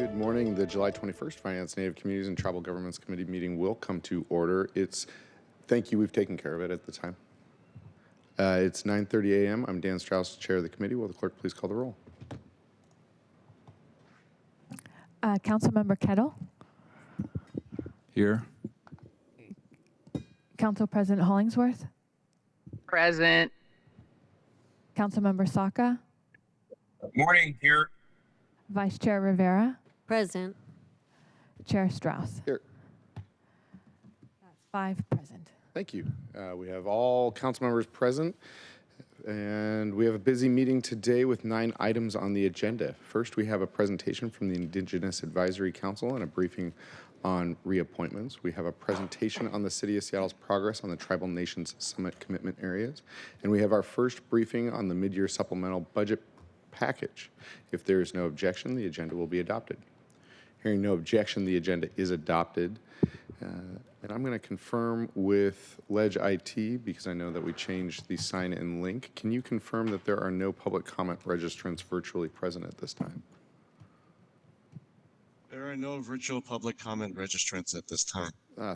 Good morning. The July 21st Finance, Native Communities, and Tribal Governments Committee meeting will come to order. Thank you, we've taken care of it at the time. It's 9:30 a.m. I'm Dan Strauss, Chair of the committee. Will the clerk please call the roll? Councilmember Kettle. Here. Council President Hollingsworth. Present. Councilmember Saka. Morning, here. Vice Chair Rivera. Present. Chair Strauss. Here. That's 5 present. Thank you. We have all council members present, and we have a busy meeting today with 9 items on the agenda. First, we have a presentation from the Indigenous Advisory Council and a briefing on reappointments. We have a presentation on the City of Seattle's progress on the Tribal Nations Summit commitment areas, and we have our first briefing on the mid-year supplemental budget package. If there is no objection, the agenda will be adopted. Hearing no objection, the agenda is adopted. And I'm going to confirm with Ledge IT, because I know that we changed the sign-in link. Can you confirm that there are no public comment registrants virtually present at this time? There are no virtual public comment registrants at this time.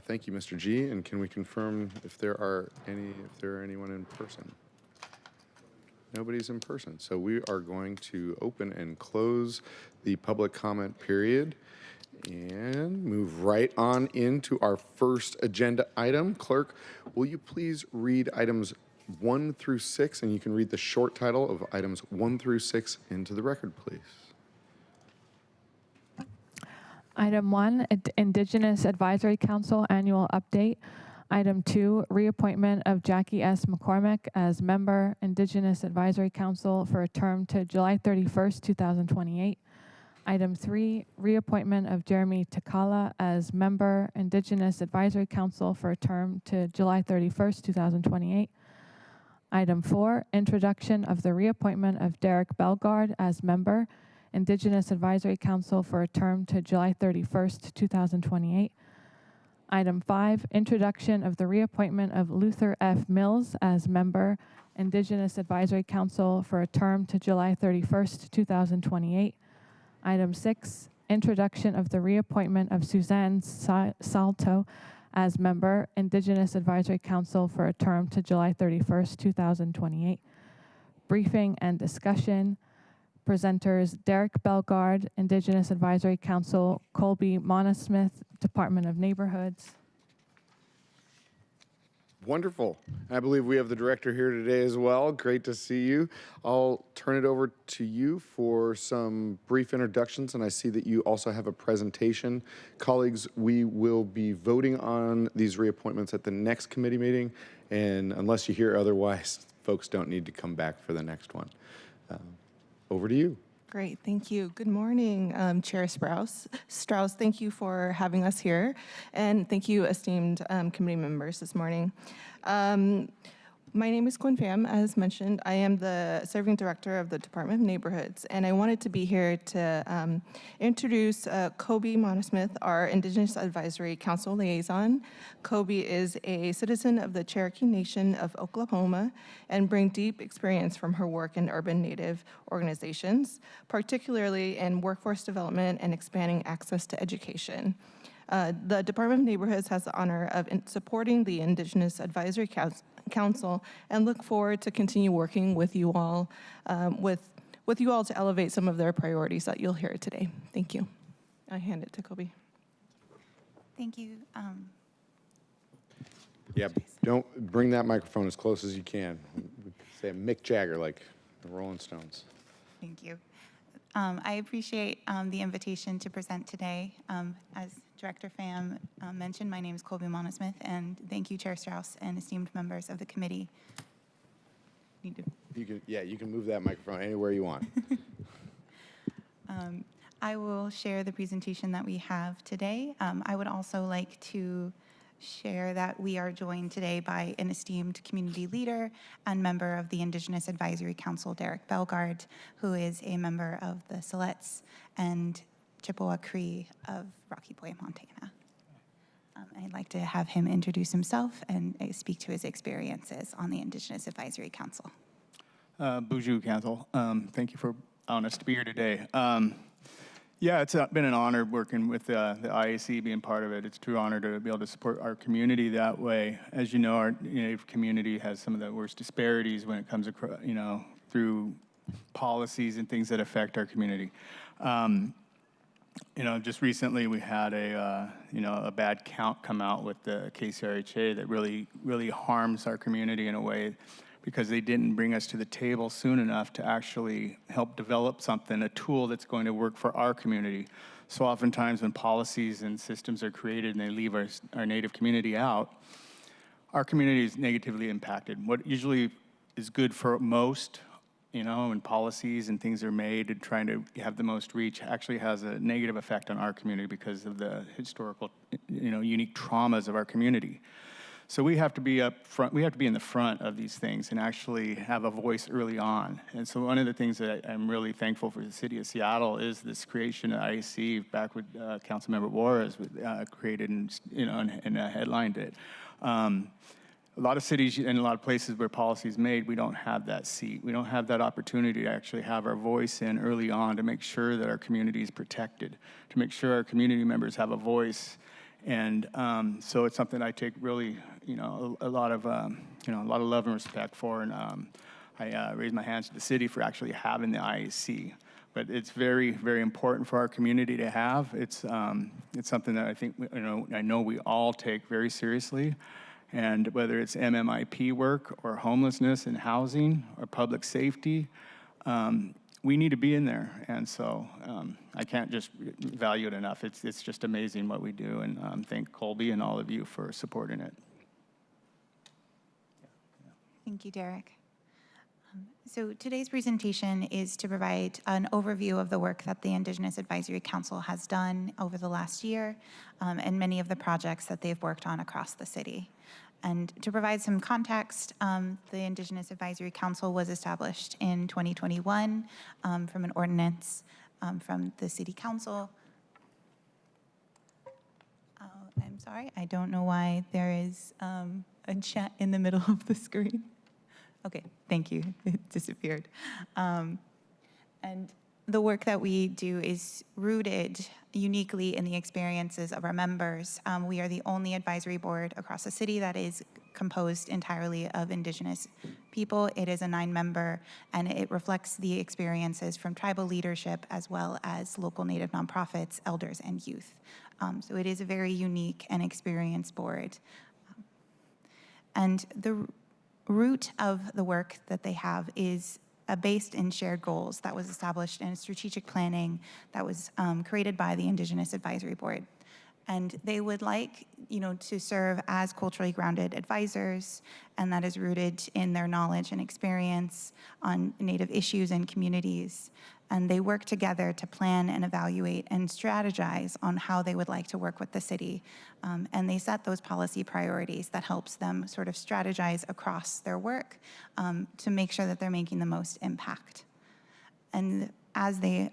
Thank you, Mr. G. And can we confirm if there are anyone in person? Nobody's in person. So we are going to open and close the public comment period and move right on into our first agenda item. Clerk, will you please read items 1 through 6, and you can read the short title of items 1 through 6 into the record, please. Item 1, Indigenous Advisory Council Annual Update. Item 2, reappointment of Jackie S. McCormick as member, Indigenous Advisory Council for a term to July 31st, 2028. Item 3, reappointment of Jeremy Takala as member, Indigenous Advisory Council for a term to July 31st, 2028. Item 4, introduction of the reappointment of Derek Bellegarde as member, Indigenous Advisory Council for a term to July 31st, 2028. Item 5, introduction of the reappointment of Luther F. Mills as member, Indigenous Advisory Council for a term to July 31st, 2028. Item 6, introduction of the reappointment of Suzanne Salto as member, Indigenous Advisory Council for a term to July 31st, 2028. Briefing and discussion. Presenters Derek Bellegarde, Indigenous Advisory Council, Colby Monosmith, Department of Neighborhoods. Wonderful. I believe we have the director here today as well. Great to see you. I'll turn it over to you for some brief introductions, and I see that you also have a presentation. Colleagues, we will be voting on these reappointments at the next committee meeting, and unless you hear otherwise, folks don't need to come back for the next one. Over to you. Great, thank you. Good morning, Chair Strauss, thank you for having us here, and thank you, esteemed committee members this morning. My name is Quinn Pham. As mentioned, I am the Serving Director of the Department of Neighborhoods, and I wanted to be here to introduce Colby Monosmith, our Indigenous Advisory Council Liaison. Colby is a citizen of the Cherokee Nation of Oklahoma and brings deep experience from her work in urban Native organizations, particularly in workforce development and expanding access to education. The Department of Neighborhoods has the honor of supporting the Indigenous Advisory Council and look forward to continue working with you all, with you all to elevate some of their priorities that you'll hear today. Thank you. I hand it to Colby. Thank you. Yeah, don't bring that microphone as close as you can. Say Mick Jagger like the Rolling Stones. Thank you. I appreciate the invitation to present today. As Director Pham mentioned, my name is Colby Monosmith, and thank you, Chair Strauss, and esteemed members of the committee. You can move that microphone anywhere you want. I will share the presentation that we have today. I would also like to share that we are joined today by an esteemed community leader and member of the Indigenous Advisory Council, Derek Bellegarde, who is a member of the Siletz and Chippewa Cree of Rocky Point, Montana. I'd like to have him introduce himself and speak to his experiences on the Indigenous Advisory Council. Bonjour, Council. Thank you for allowing us to be here today. Yeah, it's been an honor working with the IAC, being part of it. It's a true honor to be able to support our community that way. As you know, our Native community has some of the worst disparities when it comes across, through policies and things that affect our community. Just recently we had a bad count come out with the KCRHA that really harms our community in a way, because they didn't bring us to the table soon enough to actually help develop something, a tool that's going to work for our community. So oftentimes when policies and systems are created and they leave our Native community out, our community is negatively impacted. What usually is good for most, when policies and things are made and trying to have the most reach, actually has a negative effect on our community because of the historical, unique traumas of our community. So we have to be up front. We have to be in the front of these things and actually have a voice early on. And so one of the things that I'm really thankful for the city of Seattle is this creation of IAC back with Councilmember Juarez created and headlined it. A lot of cities and a lot of places where policy is made, we don't have that seat. We don't have that opportunity to actually have our voice in early on to make sure that our community is protected, to make sure our community members have a voice. And so it's something I take really, a lot of love and respect for. And I raise my hands to the city for actually having the IAC. But it's very, very important for our community to have. It's something that I think, I know we all take very seriously. And whether it's MMIP work or homelessness and housing or public safety, we need to be in there. And so I can't just value it enough. It's just amazing what we do. And thank Colby and all of you for supporting it. Thank you, Derek. So today's presentation is to provide an overview of the work that the Indigenous Advisory Council has done over the last year and many of the projects that they've worked on across the city. And to provide some context, the Indigenous Advisory Council was established in 2021 from an ordinance from the City Council. I'm sorry, I don't know why there is a chat in the middle of the screen. Okay, thank you, it disappeared. And the work that we do is rooted uniquely in the experiences of our members. We are the only advisory board across the city that is composed entirely of Indigenous people. It is a 9-member, and it reflects the experiences from tribal leadership as well as local Native nonprofits, elders, and youth. So it is a very unique and experienced board. And the root of the work that they have is based in shared goals that was established in strategic planning that was created by the Indigenous Advisory Board. And they would like, to serve as culturally grounded advisors, and that is rooted in their knowledge and experience on Native issues and communities. And they work together to plan and evaluate and strategize on how they would like to work with the city. And they set those policy priorities that helps them sort of strategize across their work to make sure that they're making the most impact. And as they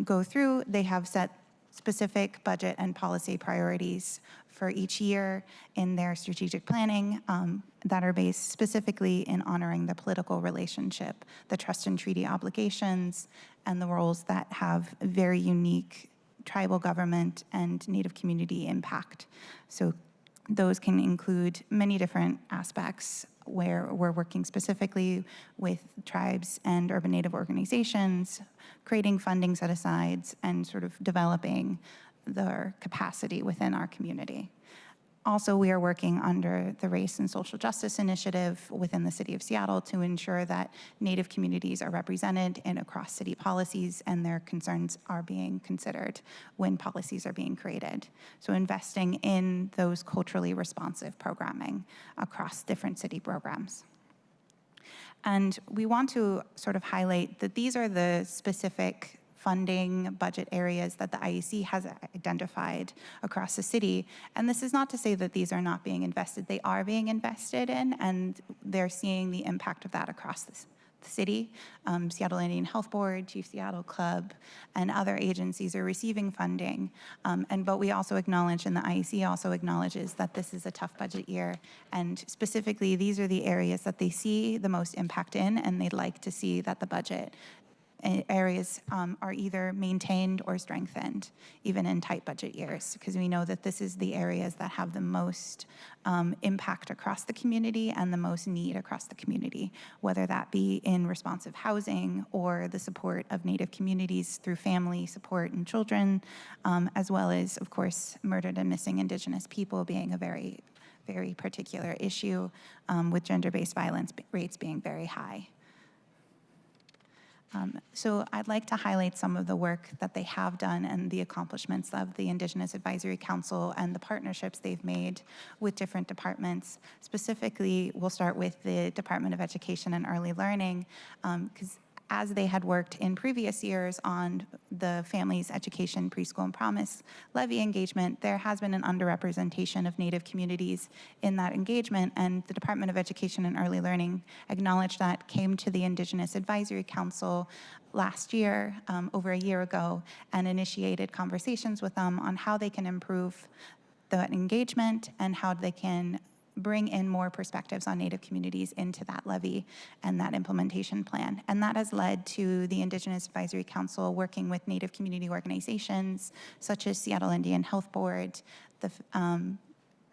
go through, they have set specific budget and policy priorities for each year in their strategic planning that are based specifically in honoring the political relationship, the trust and treaty obligations, and the roles that have very unique tribal government and Native community impact. So those can include many different aspects where we're working specifically with tribes and urban Native organizations, creating funding set-asides, and sort of developing their capacity within our community. Also, we are working under the Race and Social Justice Initiative within the City of Seattle to ensure that Native communities are represented in across city policies and their concerns are being considered when policies are being created. So investing in those culturally responsive programming across different city programs. And we want to sort of highlight that these are the specific funding budget areas that the IEC has identified across the city. And this is not to say that these are not being invested. They are being invested in, and they're seeing the impact of that across the city. Seattle Indian Health Board, Chief Seattle Club, and other agencies are receiving funding. But we also acknowledge, and the IEC also acknowledges, that this is a tough budget year. And specifically, these are the areas that they see the most impact in, and they'd like to see that the budget areas are either maintained or strengthened, even in tight budget years, because we know that this is the areas that have the most impact across the community and the most need across the community, whether that be in responsive housing or the support of Native communities through family support and children, as well as, of course, murdered and missing Indigenous people being a very particular issue, with gender-based violence rates being very high. So I'd like to highlight some of the work that they have done and the accomplishments of the Indigenous Advisory Council and the partnerships they've made with different departments. Specifically, we'll start with the Department of Education and Early Learning, because as they had worked in previous years on the Families Education Preschool and Promise levy engagement, there has been an underrepresentation of Native communities in that engagement, and the Department of Education and Early Learning acknowledged that, came to the Indigenous Advisory Council last year, over a year ago, and initiated conversations with them on how they can improve that engagement and how they can bring in more perspectives on Native communities into that levy and that implementation plan. And that has led to the Indigenous Advisory Council working with Native community organizations such as Seattle Indian Health Board, the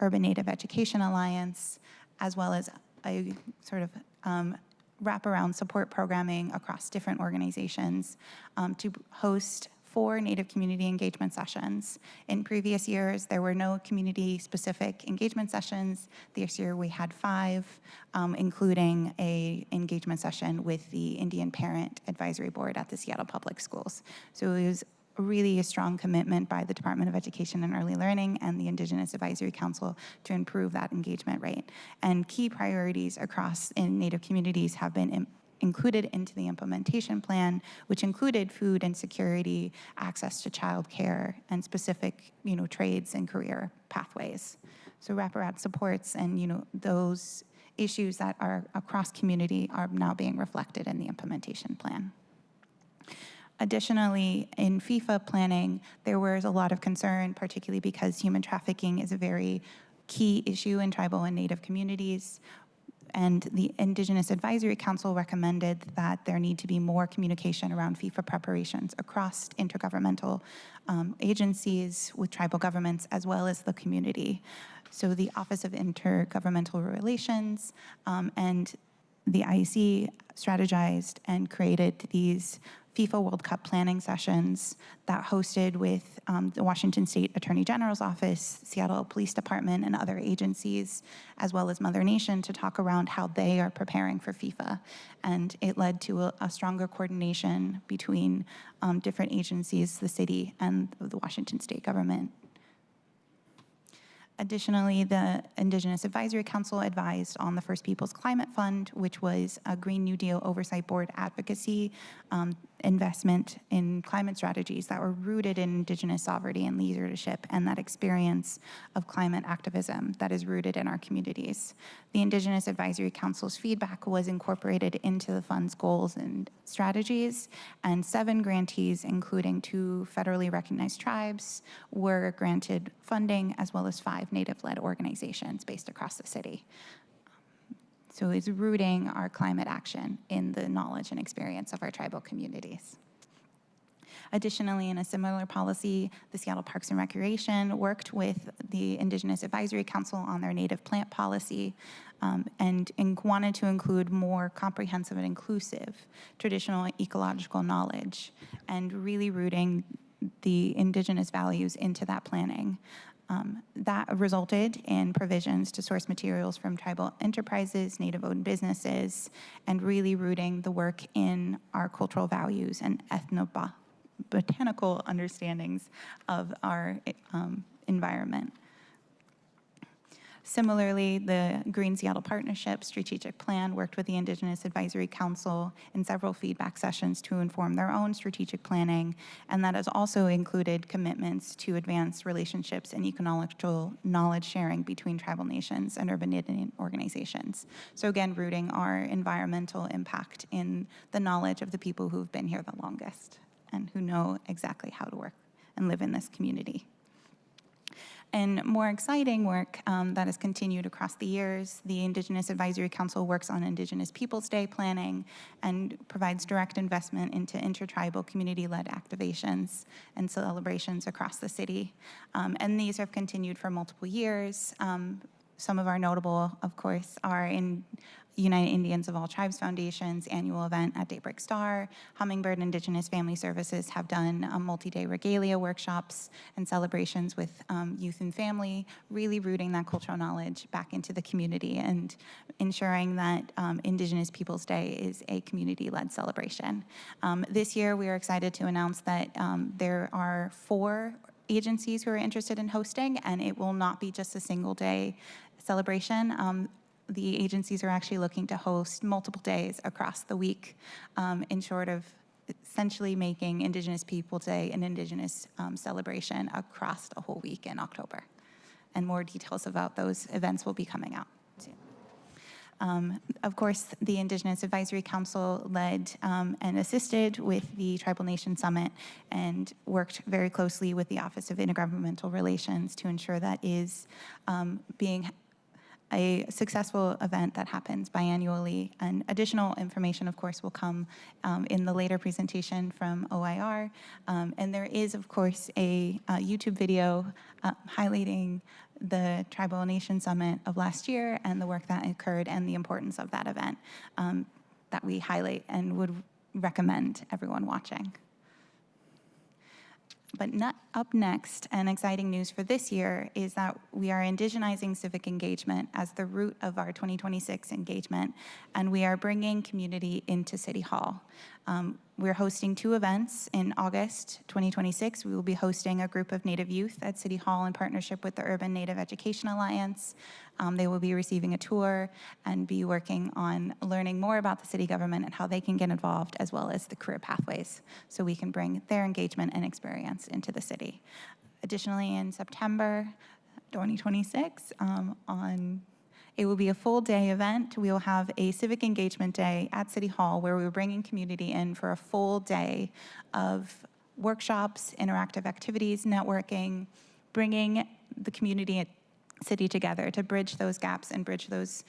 Urban Native Education Alliance, as well as a sort of wraparound support programming across different organizations to host 4 Native community engagement sessions. In previous years, there were no community-specific engagement sessions. This year, we had 5, including an engagement session with the Indian Parent Advisory Board at the Seattle Public Schools. So it was really a strong commitment by the Department of Education and Early Learning and the Indigenous Advisory Council to improve that engagement rate. And key priorities across in Native communities have been included into the implementation plan, which included food insecurity, access to childcare, and specific, trades and career pathways. So wraparound supports and, those issues that are across community are now being reflected in the implementation plan. Additionally, in FIFA planning, there was a lot of concern, particularly because human trafficking is a very key issue in tribal and Native communities. And the Indigenous Advisory Council recommended that there need to be more communication around FIFA preparations across intergovernmental agencies with tribal governments as well as the community. So the Office of Intergovernmental Relations and the IEC strategized and created these FIFA World Cup planning sessions that hosted with the Washington State Attorney General's Office, Seattle Police Department, and other agencies, as well as Mother Nation, to talk around how they are preparing for FIFA. And it led to a stronger coordination between different agencies, the city, and the Washington State government. Additionally, the Indigenous Advisory Council advised on the First Peoples Climate Fund, which was a Green New Deal Oversight Board advocacy investment in climate strategies that were rooted in Indigenous sovereignty and leadership and that experience of climate activism that is rooted in our communities. The Indigenous Advisory Council's feedback was incorporated into the fund's goals and strategies, and 7 grantees, including 2 federally recognized tribes, were granted funding, as well as 5 Native-led organizations based across the city. So it's rooting our climate action in the knowledge and experience of our tribal communities. Additionally, in a similar policy, the Seattle Parks and Recreation worked with the Indigenous Advisory Council on their native plant policy and wanted to include more comprehensive and inclusive traditional ecological knowledge and really rooting the Indigenous values into that planning. That resulted in provisions to source materials from tribal enterprises, Native-owned businesses, and really rooting the work in our cultural values and ethnobotanical understandings of our environment. Similarly, the Green Seattle Partnership Strategic Plan worked with the Indigenous Advisory Council in several feedback sessions to inform their own strategic planning, and that has also included commitments to advance relationships and ecological knowledge sharing between tribal nations and urban Indian organizations. So again, rooting our environmental impact in the knowledge of the people who've been here the longest and who know exactly how to work and live in this community. And more exciting work that has continued across the years, the Indigenous Advisory Council works on Indigenous Peoples Day planning and provides direct investment into intertribal community-led activations and celebrations across the city. And these have continued for multiple years. Some of our notable, of course, are in United Indians of All Tribes Foundation's annual event at Daybreak Star. Hummingbird Indigenous Family Services have done multi-day regalia workshops and celebrations with youth and family, really rooting that cultural knowledge back into the community and ensuring that Indigenous Peoples Day is a community-led celebration. This year, we are excited to announce that there are 4 agencies who are interested in hosting, and it will not be just a single day celebration. The agencies are actually looking to host multiple days across the week in short of essentially making Indigenous Peoples Day an Indigenous celebration across the whole week in October. And more details about those events will be coming out soon. Of course, the Indigenous Advisory Council led and assisted with the Tribal Nation Summit and worked very closely with the Office of Intergovernmental Relations to ensure that is being a successful event that happens biannually. And additional information, of course, will come in the later presentation from OIR. And there is, of course, a YouTube video highlighting the Tribal Nation Summit of last year and the work that occurred and the importance of that event that we highlight and would recommend everyone watching. But not up next, and exciting news for this year, is that we are indigenizing civic engagement as the root of our 2026 engagement, and we are bringing community into City Hall. We're hosting 2 events in August 2026. We will be hosting a group of Native youth at City Hall in partnership with the Urban Native Education Alliance. They will be receiving a tour and be working on learning more about the city government and how they can get involved, as well as the career pathways, so we can bring their engagement and experience into the city. Additionally, in September 2026, it will be a full day event. We will have a civic engagement day at City Hall where we're bringing community in for a full day of workshops, interactive activities, networking, bringing the community city together to bridge those gaps and bridge those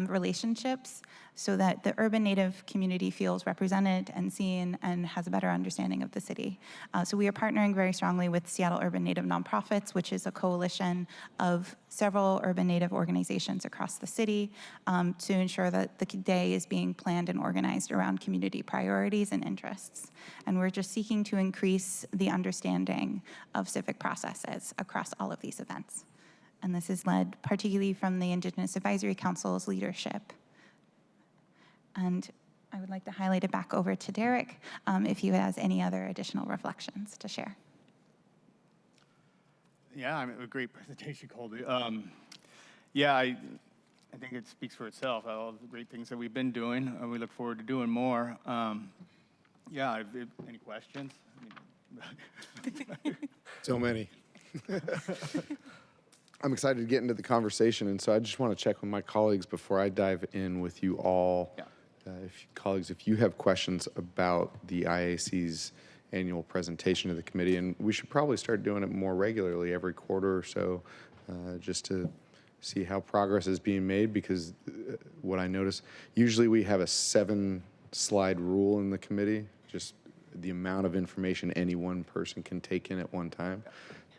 relationships so that the urban Native community feels represented and seen and has a better understanding of the city. So we are partnering very strongly with Seattle Urban Native Nonprofits, which is a coalition of several urban Native organizations across the city to ensure that the day is being planned and organized around community priorities and interests. And we're just seeking to increase the understanding of civic processes across all of these events. And this is led particularly from the Indigenous Advisory Council's leadership. And I would like to highlight it back over to Derek if he has any other additional reflections to share. Yeah, I mean, a great presentation, Colby. Yeah, I think it speaks for itself, all the great things that we've been doing, and we look forward to doing more. Yeah, any questions? So many. I'm excited to get into the conversation, and so I just want to check with my colleagues before I dive in with you all. Yeah. Colleagues, if you have questions about the IAC's annual presentation to the committee, and we should probably start doing it more regularly, every quarter or so, just to see how progress is being made, because what I notice, usually we have a 7-slide rule in the committee, just the amount of information any one person can take in at one time.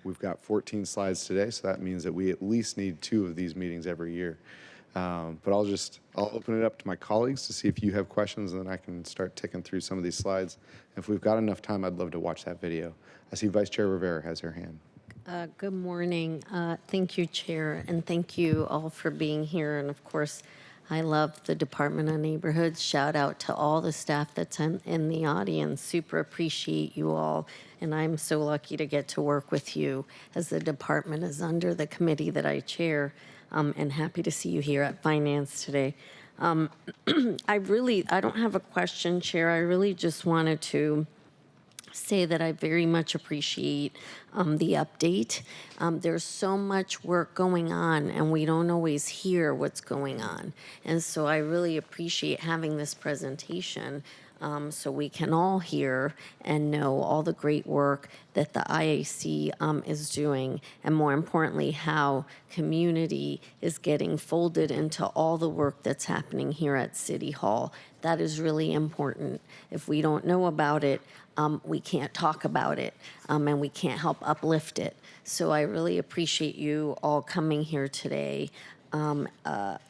We've got 14 slides today, so that means that we at least need 2 of these meetings every year. But I'll open it up to my colleagues to see if you have questions, and then I can start ticking through some of these slides. If we've got enough time, I'd love to watch that video. I see Vice Chair Rivera has her hand. Good morning. Thank you, Chair, and thank you all for being here. And of course, I love the Department of Neighborhoods. Shout out to all the staff that's in the audience. Super appreciate you all. And I'm so lucky to get to work with you as the department is under the committee that I chair, and happy to see you here at Finance today. I don't have a question, Chair. I really just wanted to say that I very much appreciate the update. There's so much work going on, and we don't always hear what's going on. And so I really appreciate having this presentation so we can all hear and know all the great work that the IAC is doing, and more importantly, how community is getting folded into all the work that's happening here at City Hall. That is really important. If we don't know about it, we can't talk about it, and we can't help uplift it. So I really appreciate you all coming here today.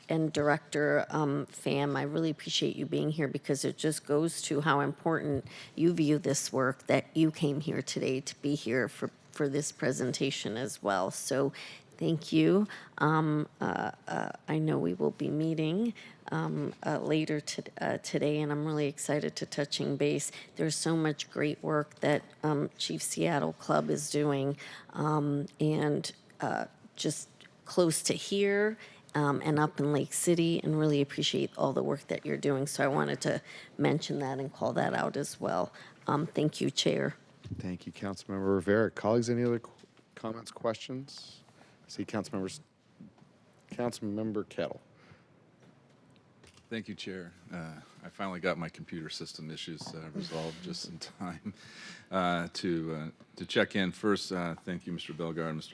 And Director Pham, I really appreciate you being here, because it just goes to how important you view this work, that you came here today to be here for this presentation as well. So thank you. I know we will be meeting later today, and I'm really excited to touching base. There's so much great work that Chief Seattle Club is doing, and just close to here and up in Lake City, and really appreciate all the work that you're doing. So I wanted to mention that and call that out as well. Thank you, Chair. Thank you, Councilmember Rivera. Colleagues, any other comments, questions? I see Councilmember Kettle. Thank you, Chair. I finally got my computer system issues resolved just in time to check in. First, thank you, Mr. Bellegarde, Ms.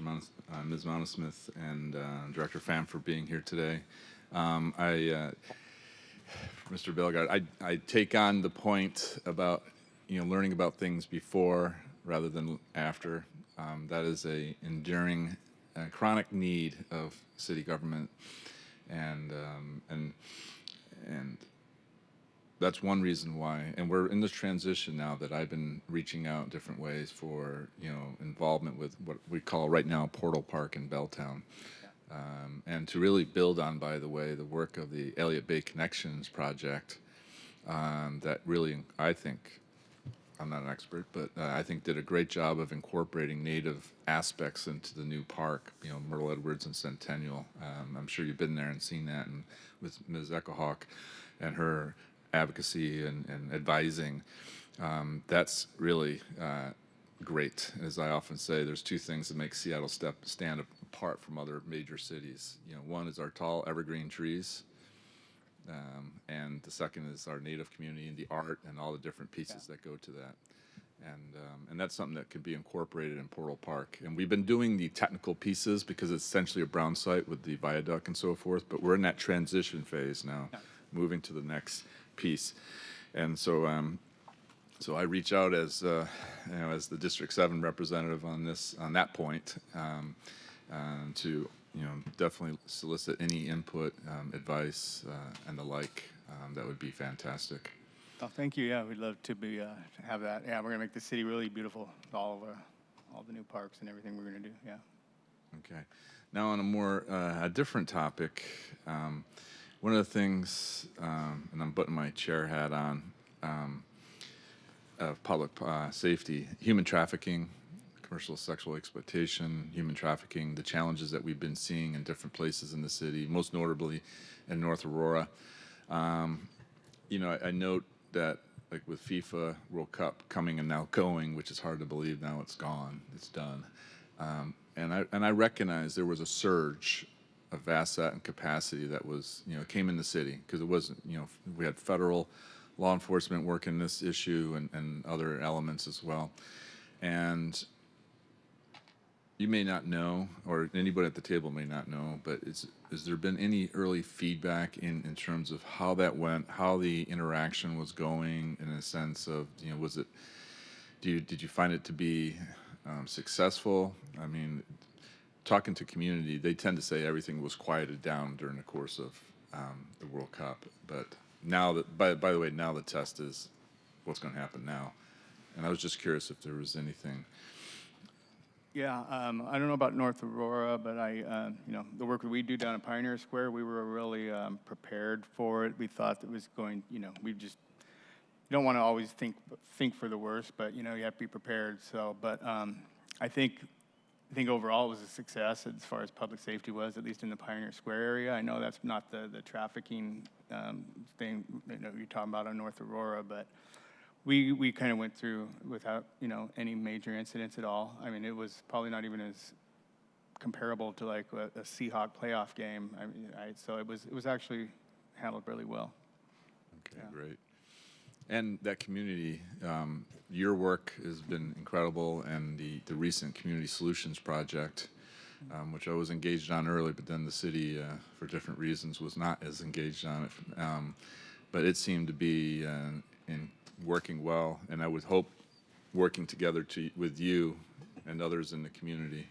Mountasmith, and Director Pham for being here today. Mr. Bellegarde, I take on the point about learning about things before rather than after. That is a enduring, chronic need of city government, and that's one reason why. And we're in this transition now that I've been reaching out different ways for, involvement with what we call right now Portal Park in Belltown. And to really build on, by the way, the work of the Elliott Bay Connections project that really, I think, I'm not an expert, but I think did a great job of incorporating native aspects into the new park, Myrtle Edwards and Centennial. I'm sure you've been there and seen that, and with Ms. Echohawk and her advocacy and advising, that's really great. As I often say, there's two things that make Seattle stand apart from other major cities. One is our tall evergreen trees, and the second is our native community and the art and all the different pieces that go to that. And that's something that could be incorporated in Portal Park. And we've been doing the technical pieces because it's essentially a brown site with the viaduct and so forth, but we're in that transition phase now, moving to the next piece. And so so I reach out as as the District 7 representative on that point, to definitely solicit any input, advice, and the like. That would be fantastic. Oh, thank you. Yeah, we'd love to have that. Yeah, we're gonna make the city really beautiful. All the new parks and everything we're gonna do. Yeah. Okay. Now on a more a different topic. One of the things, and I'm putting my chair hat on, of public safety, human trafficking, commercial sexual exploitation, human trafficking, the challenges that we've been seeing in different places in the city, most notably in North Aurora. I note that, like with FIFA World Cup coming and now going, which is hard to believe now it's gone, it's done. And I recognize there was a surge of asset and capacity that was, came in the city, because it wasn't, we had federal law enforcement working this issue and other elements as well. And you may not know, or anybody at the table may not know, but has there been any early feedback in terms of how that went, how the interaction was going, in a sense of, was it, did you find it to be successful? I mean, talking to community, they tend to say everything was quieted down during the course of the World Cup. But now that, by the way, now the test is what's going to happen now. And I was just curious if there was anything. Yeah, I don't know about North Aurora, but the work that we do down at Pioneer Square, we were really prepared for it. We thought it was going, we just, you don't want to always think for the worst, but you have to be prepared. So, but I think overall it was a success as far as public safety was, at least in the Pioneer Square area. I know that's not the trafficking thing you're talking about on North Aurora, but we kind of went through without any major incidents at all. I mean, it was probably not even as comparable to like a Seahawk playoff game. I mean, so it was actually handled really well. Okay, yeah. Great. And that community, your work has been incredible, and the recent Community Solutions Project, which I was engaged on early, but then the city, for different reasons, was not as engaged on it. But it seemed to be in working well, and I would hope working together with you and others in the community.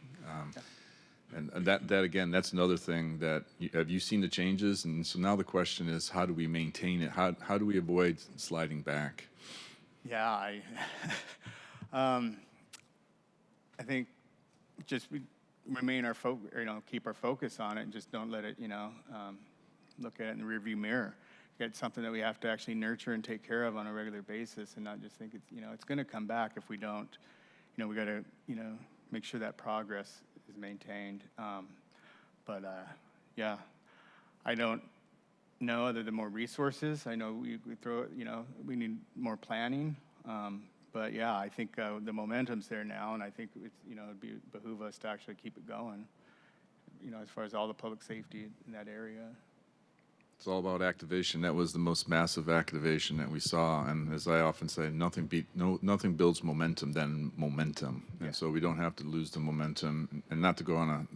And that again, that's another thing that, have you seen the changes? And so now the question is, how do we maintain it? How do we avoid sliding back? Yeah, I think just remain our keep our focus on it, and just don't let it, look at it in the rearview mirror. It's something that we have to actually nurture and take care of on a regular basis, and not just think it's, it's going to come back if we don't. We got to, make sure that progress is maintained. Yeah, I don't know other than more resources. I know we throw it, we need more planning. But yeah, I think the momentum's there now, and I think it's, it'd behoove us to actually keep it going, as far as all the public safety in that area. It's all about activation. That was the most massive activation that we saw, and as I often say, nothing builds momentum than momentum. And so we don't have to lose the momentum. And not to go on a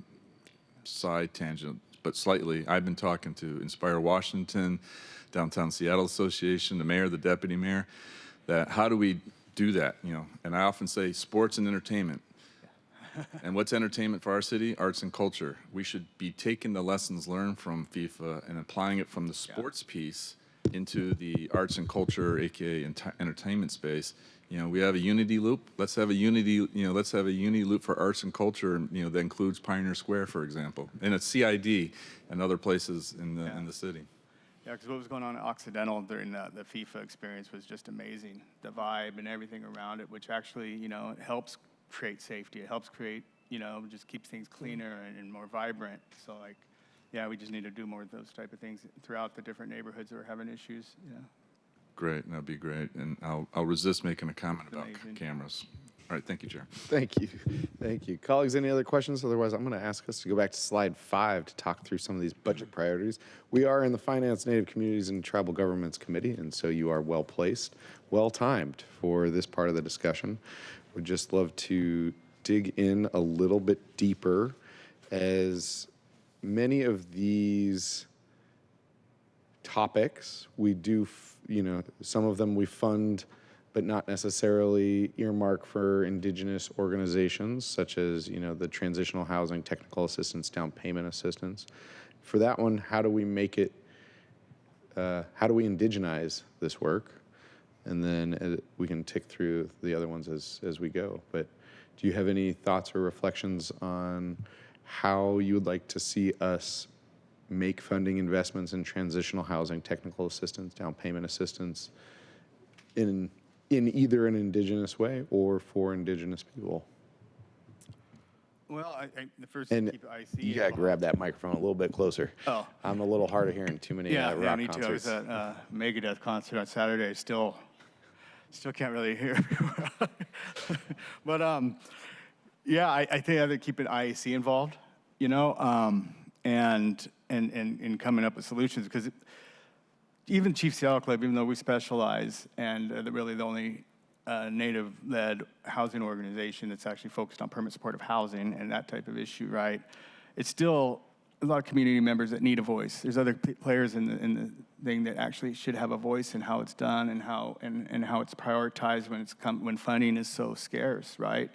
side tangent, but slightly, I've been talking to Inspire Washington, Downtown Seattle Association, the mayor, the deputy mayor, that how do we do that? And I often say sports and entertainment. And what's entertainment for our city? Arts and culture. We should be taking the lessons learned from FIFA and applying it from the sports piece into the arts and culture, aka entertainment space. We have a unity loop. Let's have a unity. Let's have a unity loop for arts and culture. That includes Pioneer Square, for example, and it's CID and other places in the city. Yeah, because what was going on at Occidental during the FIFA experience was just amazing. The vibe and everything around it, which actually, it helps create safety. It helps create, just keeps things cleaner and more vibrant. So, we just need to do more of those type of things throughout the different neighborhoods that are having issues. Great, that'd be great. And I'll resist making a comment about cameras. All right, thank you, Chair. Thank you. Thank you. Colleagues, any other questions? Otherwise, I'm going to ask us to go back to slide 5 to talk through some of these budget priorities. We are in the Finance, Native Communities, and Tribal Governments Committee, and so you are well-placed, well-timed for this part of the discussion. Would just love to dig in a little bit deeper, as many of these topics we do, some of them we fund, but not necessarily earmark for Indigenous organizations, such as, the transitional housing, technical assistance, down payment assistance. For that one, how do we make it, how do we indigenize this work? And then we can tick through the other ones as we go. But do you have any thoughts or reflections on how you would like to see us make funding investments in transitional housing, technical assistance, down payment assistance in either an Indigenous way or for Indigenous people? Well, the first thing keep IC. You gotta grab that microphone a little bit closer. Oh. I'm a little hard of hearing too many rock me too. concerts. I was at Megadeth concert on Saturday. Still can't really hear. But I think I have to keep an IAC involved, and coming up with solutions, because even Chief Seattle Club, even though we specialize and really the only Native-led housing organization that's actually focused on permanent supportive housing and that type of issue, right? It's still a lot of community members that need a voice. There's other players in the thing that actually should have a voice in how it's done and how it's prioritized when funding is so scarce, right?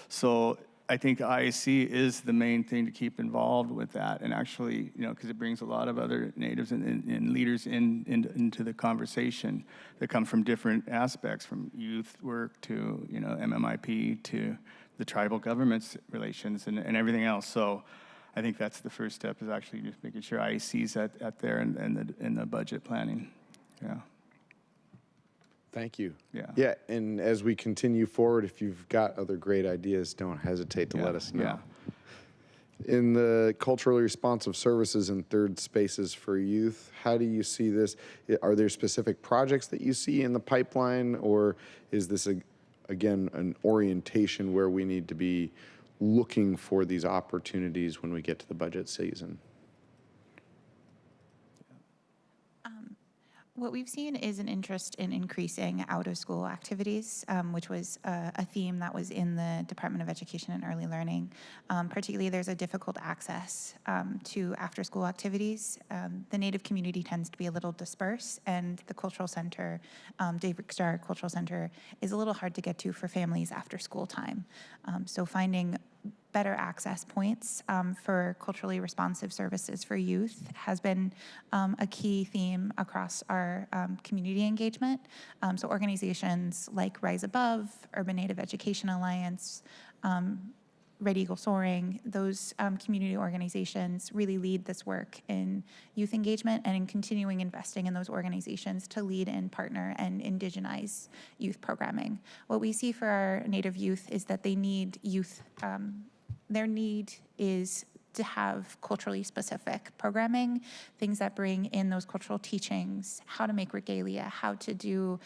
So I think IAC is the main thing to keep involved with that, and actually, because it brings a lot of other Natives and leaders into the conversation that come from different aspects, from youth work to MMIP to the tribal governments relations and everything else. So I think that's the first step, is actually just making sure IAC's at there and the budget planning. Yeah. Thank you. Yeah. Yeah, and as we continue forward, if you've got other great ideas, don't hesitate to let us know. Yeah. In the culturally responsive services and third spaces for youth, how do you see this? Are there specific projects that you see in the pipeline, or is this, again, an orientation where we need to be looking for these opportunities when we get to the budget season? What we've seen is an interest in increasing out-of-school activities, which was a theme that was in the Department of Education and Early Learning. Particularly, there's a difficult access to after-school activities. The Native community tends to be a little dispersed, and the cultural center, Dave Starr Cultural Center, is a little hard to get to for families after school time. So finding better access points for culturally responsive services for youth has been a key theme across our community engagement. So organizations like Rise Above, Urban Native Education Alliance, Red Eagle Soaring, those community organizations really lead this work in youth engagement and in continuing investing in those organizations to lead and partner and indigenize youth programming. What we see for our Native youth is that they need youth, their need is to have culturally specific programming, things that bring in those cultural teachings, how to make regalia, how to do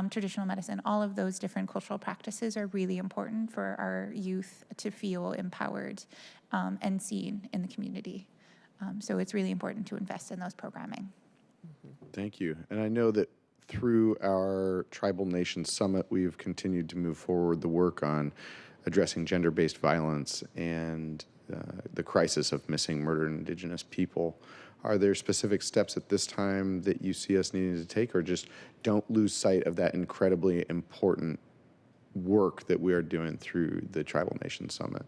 traditional medicine. All of those different cultural practices are really important for our youth to feel empowered and seen in the community. So it's really important to invest in those programming. Thank you. And I know that through our Tribal Nation Summit, we've continued to move forward the work on addressing gender-based violence and the crisis of missing murdered Indigenous people. Are there specific steps at this time that you see us needing to take, or just don't lose sight of that incredibly important work that we are doing through the Tribal Nation Summit?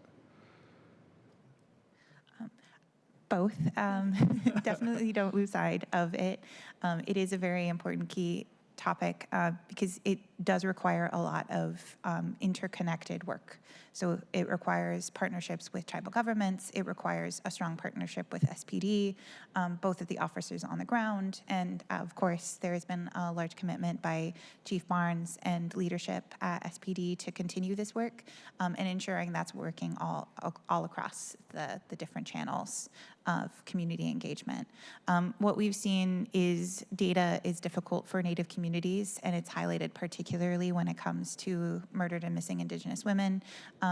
Both. Definitely don't lose sight of it. It is a very important key topic because it does require a lot of interconnected work. So it requires partnerships with tribal governments. It requires a strong partnership with SPD, both of the officers on the ground. And of course, there has been a large commitment by Chief Barnes and leadership at SPD to continue this work and ensuring that's working all across the different channels of community engagement. What we've seen is data is difficult for Native communities, and it's highlighted particularly when it comes to murdered and missing Indigenous women,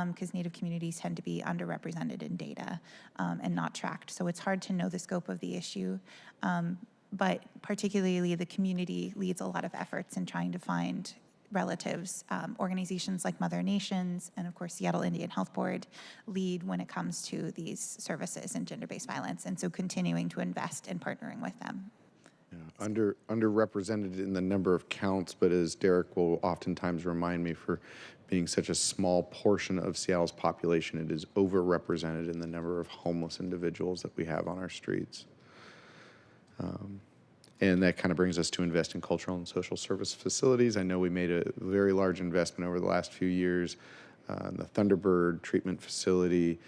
because Native communities tend to be underrepresented in data and not tracked. So it's hard to know the scope of the issue. But particularly the community leads a lot of efforts in trying to find relatives. Organizations like Mother Nations and of course Seattle Indian Health Board lead when it comes to these services and gender-based violence, and so continuing to invest in partnering with them. Yeah, underrepresented in the number of counts, but as Derek will oftentimes remind me, for being such a small portion of Seattle's population, it is overrepresented in the number of homeless individuals that we have on our streets. And that kind of brings us to invest in cultural and social service facilities. I know we made a very large investment over the last few years in the Thunderbird treatment facility,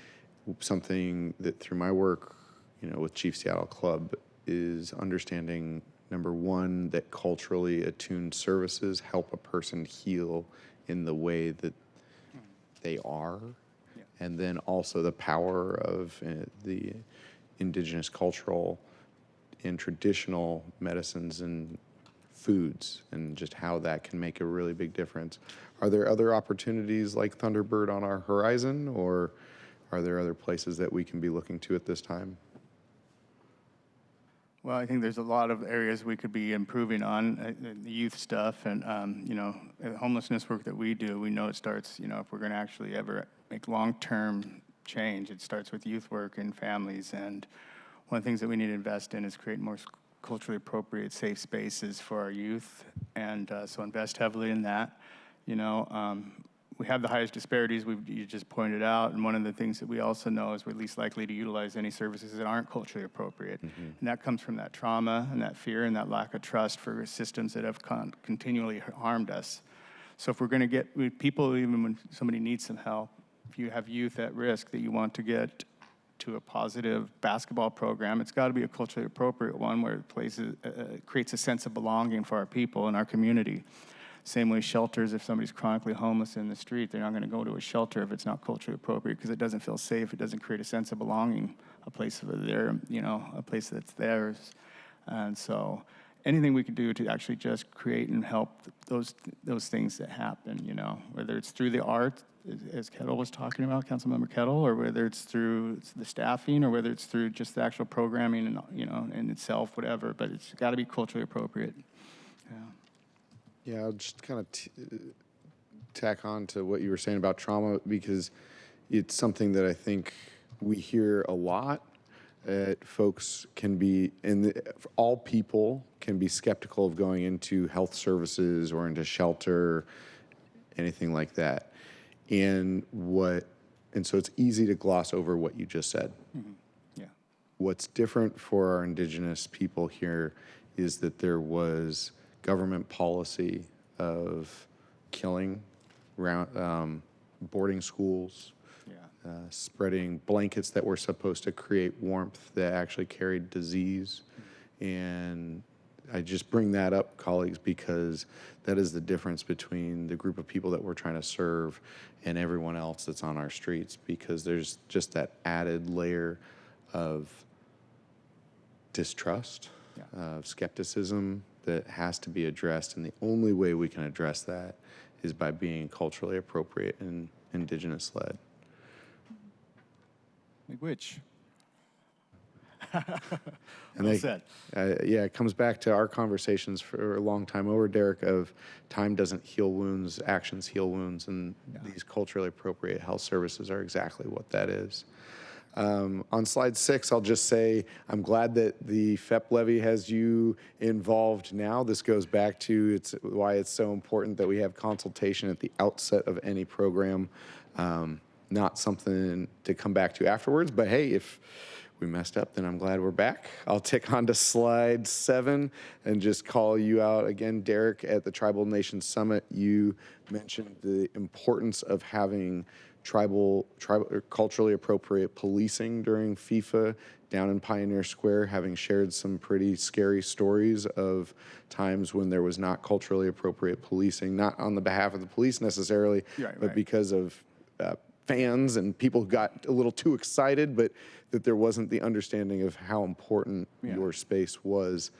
something that through my work, with Chief Seattle Club is understanding, number one, that culturally attuned services help a person heal in the way that they are. Yeah. And then also the power of the indigenous cultural and traditional medicines and foods, and just how that can make a really big difference. Are there other opportunities like Thunderbird on our horizon, or are there other places that we can be looking to at this time? Well, I think there's a lot of areas we could be improving on, the youth stuff, and the homelessness work that we do. We know it starts, if we're going to actually ever make long-term change, it starts with youth work and families. And one of the things that we need to invest in is create more culturally appropriate, safe spaces for our youth, and so invest heavily in that. We have the highest disparities, you just pointed out, and one of the things that we also know is we're least likely to utilize any services that aren't culturally appropriate. Mm-hmm. And that comes from that trauma and that fear and that lack of trust for systems that have continually harmed us. So if we're going to get people, even when somebody needs some help, if you have youth at risk that you want to get to a positive basketball program, it's got to be a culturally appropriate one where it creates a sense of belonging for our people in our community. Same way shelters, if somebody's chronically homeless in the street, they're not going to go to a shelter if it's not culturally appropriate, because it doesn't feel safe, it doesn't create a sense of belonging, a place a place that's theirs. And so anything we could do to actually just create and help those things that happen, whether it's through the art, as Kettle was talking about, Councilmember Kettle, or whether it's through the staffing, or whether it's through just the actual programming and in itself, whatever. But it's got to be culturally appropriate. Yeah. Yeah, I'll just kind of tack on to what you were saying about trauma because it's something that I think we hear a lot. Folks can be, all people can be skeptical of going into health services or into shelter, anything like that. And so it's easy to gloss over what you just said. Yeah. What's different for our Indigenous people here is that there was government policy of killing, boarding schools, spreading blankets that were supposed to create warmth that actually carried disease. And I just bring that up, colleagues, because that is the difference between the group of people that we're trying to serve and everyone else that's on our streets, because there's just that added layer of distrust, of skepticism that has to be addressed. And the only way we can address that is by being culturally appropriate and Indigenous-led. Like which? And Well said. Yeah, it comes back to our conversations for a long time over, Derek, of time doesn't heal wounds, actions heal wounds, and these culturally appropriate health services are exactly what that is. On slide 6, I'll just say I'm glad that the FEP levy has you involved now. This goes back to why it's so important that we have consultation at the outset of any program, not something to come back to afterwards. But hey, if we messed up, then I'm glad we're back. I'll tick on to slide 7 and just call you out again, Derek. At the Tribal Nations Summit, you mentioned the importance of having tribal or culturally appropriate policing during FIFA down in Pioneer Square, having shared some pretty scary stories of times when there was not culturally appropriate policing, not on the behalf of the police necessarily, but because of fans and people got a little too excited, but that there wasn't the understanding of how important your space was.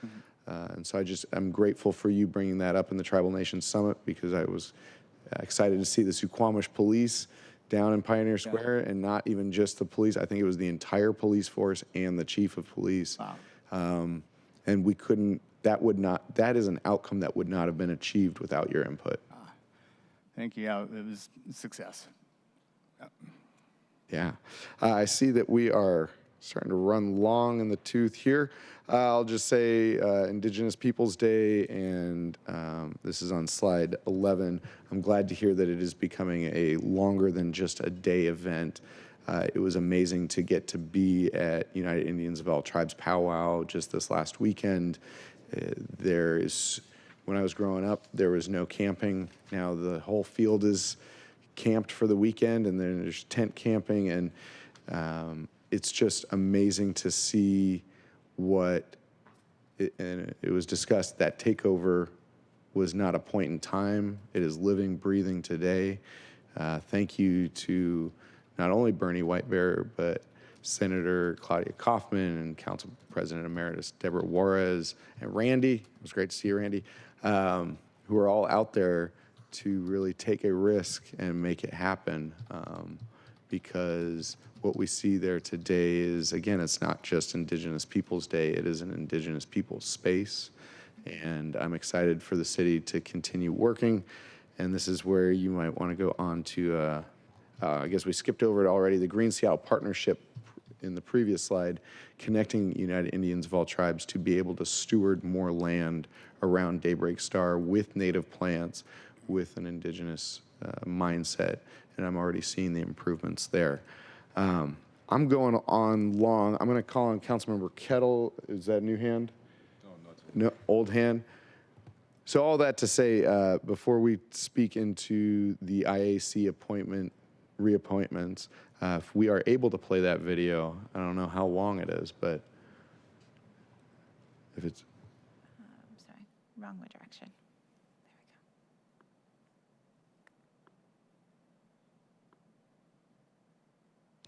And so I'm grateful for you bringing that up in the Tribal Nations Summit, because I was excited to see the Suquamish police down in Pioneer Square, and not even just the police. I think it was the entire police force and the chief of police. Wow. And we couldn't, that is an outcome that would not have been achieved without your input. Thank you. Yeah, it was a success. Yeah. I see that we are starting to run long in the tooth here. I'll just say Indigenous Peoples Day, and this is on slide 11. I'm glad to hear that it is becoming a longer than just a day event. It was amazing to get to be at United Indians of All Tribes Powwow just this last weekend. When I was growing up, there was no camping. Now the whole field is camped for the weekend, and then there's tent camping, and it's just amazing to see and it was discussed that takeover was not a point in time. It is living, breathing today. Thank you to not only Bernie Whitebear, but Senator Claudia Kaufman and Council President Emeritus Deborah Juarez and Randy. It was great to see you, Randy, who are all out there to really take a risk and make it happen, because what we see there today is, again, it's not just Indigenous Peoples Day, it is an Indigenous Peoples space, and I'm excited for the city to continue working, and this is where you might want to go on to, I guess we skipped over it already, the Green Seattle Partnership in the previous slide, connecting United Indians of All Tribes to be able to steward more land around Daybreak Star with native plants, with an Indigenous mindset, and I'm already seeing the improvements there. I'm going on long. I'm going to call on Councilmember Kettle. Is that new hand? No, old hand. So all that to say, before we speak into the IAC reappointments, if we are able to play that video, I don't know how long it is, but if it's... sorry, wrong direction.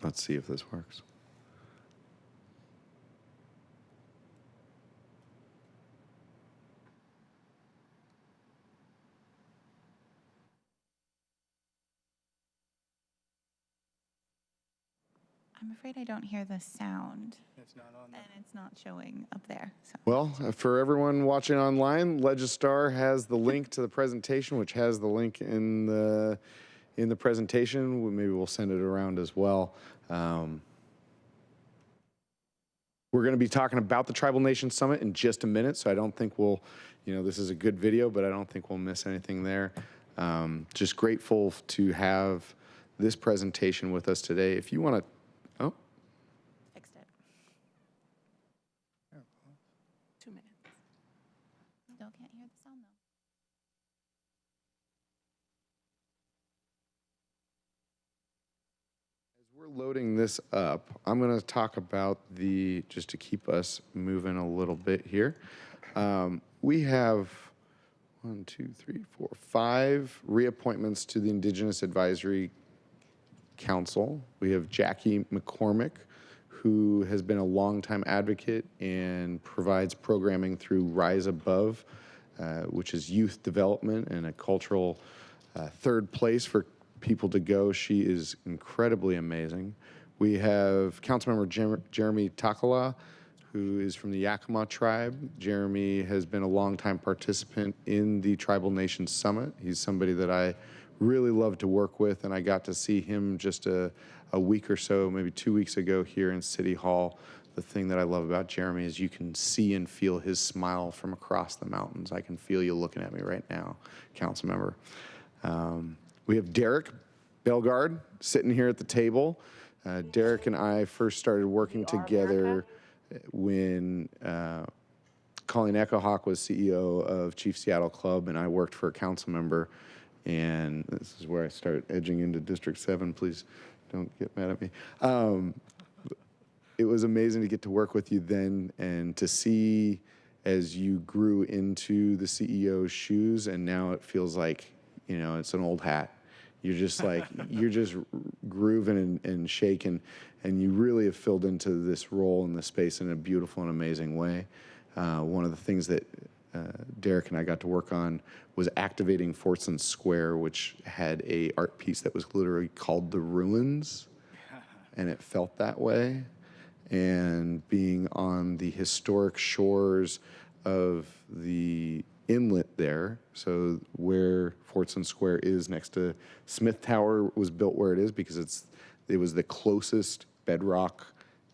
Let's see if this works. I'm afraid I don't hear the sound. It's not on And it's not showing up there. So. Well, for everyone watching online, Legistar has the link to the presentation, which has the link in the presentation. Maybe we'll send it around as well. We're going to be talking about the Tribal Nation Summit in just a minute, so I don't think we'll, this is a good video, but I don't think we'll miss anything there. Just grateful to have this presentation with us today. If you want to, Fixed it. 2 minutes. Still can't hear the sound though. We're loading this up. I'm going to talk about just to keep us moving a little bit here. We have 5 reappointments to the Indigenous Advisory Council. We have Jackie McCormick, who has been a longtime advocate and provides programming through Rise Above, which is youth development and a cultural third place for people to go. She is incredibly amazing. We have Councilmember Jeremy Takala, who is from the Yakima tribe. Jeremy has been a longtime participant in the Tribal Nation Summit. He's somebody that I really love to work with, and I got to see him just a week or so, maybe 2 weeks ago here in City Hall. The thing that I love about Jeremy is you can see and feel his smile from across the mountains. I can feel you looking at me right now, council member. We have Derek Belgard sitting here at the table. Derek and I first started working together when Colleen Echohawk was CEO of Chief Seattle Club, and I worked for a council member. And this is where I start edging into District 7. Please don't get mad at me. It was amazing to get to work with you then and to see as you grew into the CEO's shoes, and now it feels like, it's an old hat. You're just like, you're just grooving and shaking, and you really have filled into this role in this space in a beautiful and amazing way. One of the things that Derek and I got to work on was activating Fortson Square, which had a art piece that was literally called The Ruins, and it felt that way. And being on the historic shores of the inlet there, so where Fortson Square is next to Smith Tower was built where it is because it was the closest bedrock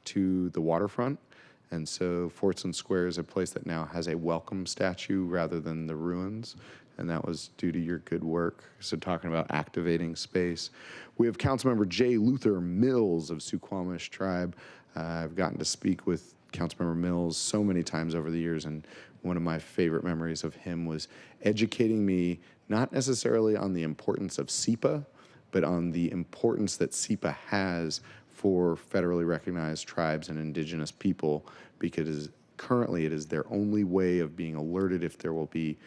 to the waterfront. And so Fortson Square is a place that now has a welcome statue rather than the ruins. And that was due to your good work. So talking about activating space. We have Councilmember J. Luther Mills of Suquamish Tribe. I've gotten to speak with Councilmember Mills so many times over the years, and one of my favorite memories of him was educating me not necessarily on the importance of SEPA, but on the importance that SEPA has for federally recognized tribes and indigenous people, because currently it is their only way of being alerted if there will be